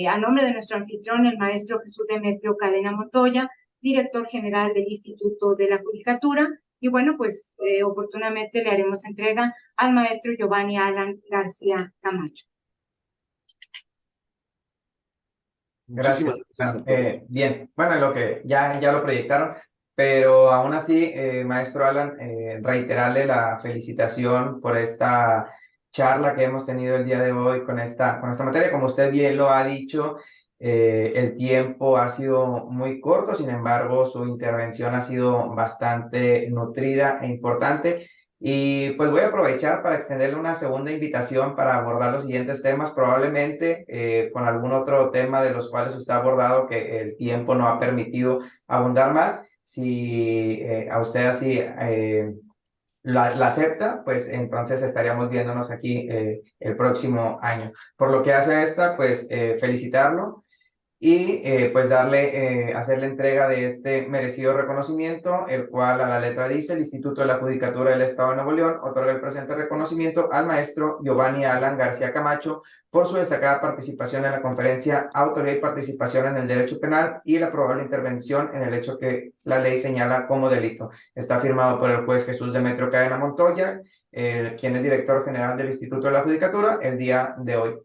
a nombre de nuestro anfitrión, el maestro Jesús Demetrio Cadena Montoya, director general del Instituto de la Judicatura. Y bueno, pues oportunamente le haremos entrega al maestro Giovanni Alan García Camacho. Gracias. Muchísimas gracias. Bien, bueno, lo que ya lo proyectaron, pero aún así, maestro Alan, reiterarle la felicitación por esta charla que hemos tenido el día de hoy con esta materia. Como usted bien lo ha dicho, el tiempo ha sido muy corto, sin embargo, su intervención ha sido bastante nutrida e importante. Y pues voy a aprovechar para extenderle una segunda invitación para abordar los siguientes temas, probablemente con algún otro tema de los cuales usted ha abordado que el tiempo no ha permitido abundar más. Si a usted así la acepta, pues entonces estaríamos viéndonos aquí el próximo año. Por lo que hace a esta, pues felicitarlo y pues hacerle entrega de este merecido reconocimiento, el cual a la letra dice: el Instituto de la Judicatura del Estado de Nuevo León otorga el presente reconocimiento al maestro Giovanni Alan García Camacho por su destacada participación en la conferencia Autoría y Participación en el Derecho Penal y la probable intervención en el hecho que la ley señala como delito. Está firmado por el juez Jesús Demetrio Cadena Montoya, quien es director general del Instituto de la Judicatura, el día de hoy.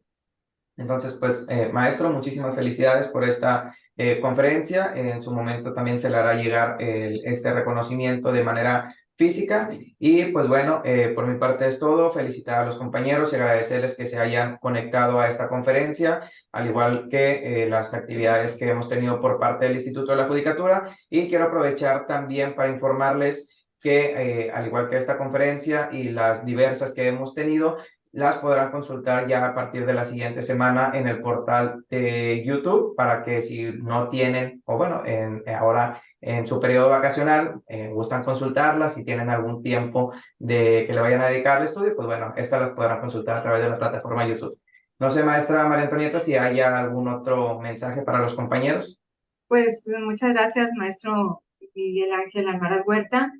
Entonces, pues, maestro, muchísimas felicidades por esta conferencia. En su momento también se le hará llegar este reconocimiento de manera física. Y pues bueno, por mi parte es todo. Felicitar a los compañeros y agradecerles que se hayan conectado a esta conferencia, al igual que las actividades que hemos tenido por parte del Instituto de la Judicatura. Y quiero aprovechar también para informarles que, al igual que esta conferencia y las diversas que hemos tenido, las podrán consultar ya a partir de la siguiente semana en el portal de YouTube, para que si no tienen, o bueno, ahora en su periodo vacacional, gustan consultarlas, si tienen algún tiempo de que le vayan a dedicar al estudio, pues bueno, estas las podrán consultar a través de la plataforma YouTube. No sé, maestra María Antonieta, si hay algún otro mensaje para los compañeros. Pues muchas gracias, maestro Miguel Ángel Almaraz Huerta.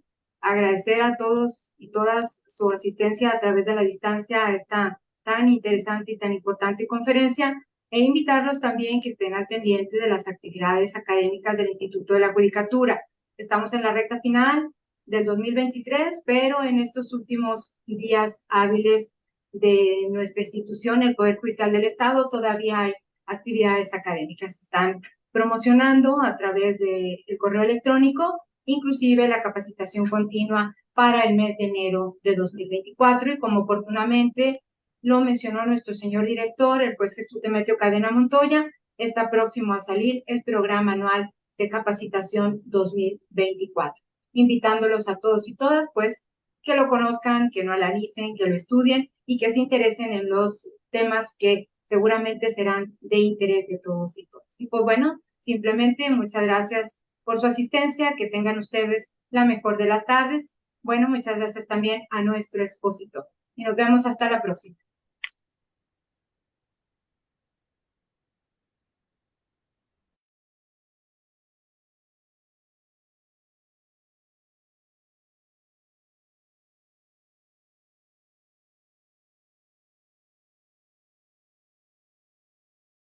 Agradecer a todos y todas su asistencia a través de la distancia a esta tan interesante y tan importante conferencia, e invitarlos también que estén al pendiente de las actividades académicas del Instituto de la Judicatura. Estamos en la recta final del 2023, pero en estos últimos días hábiles de nuestra institución, el Poder Judicial del Estado, todavía hay actividades académicas. Están promocionando a través del correo electrónico, inclusive la capacitación continua para el mes de enero de 2024, y como oportunamente lo mencionó nuestro señor director, el juez Jesús Demetrio Cadena Montoya, está próximo a salir el programa anual de capacitación 2024, invitándolos a todos y todas, pues, que lo conozcan, que lo analicen, que lo estudien y que se interesen en los temas que seguramente serán de interés de todos y todas. Y pues bueno, simplemente muchas gracias por su asistencia, que tengan ustedes la mejor de las tardes. Bueno, muchas gracias también a nuestro expositor y nos vemos hasta la próxima.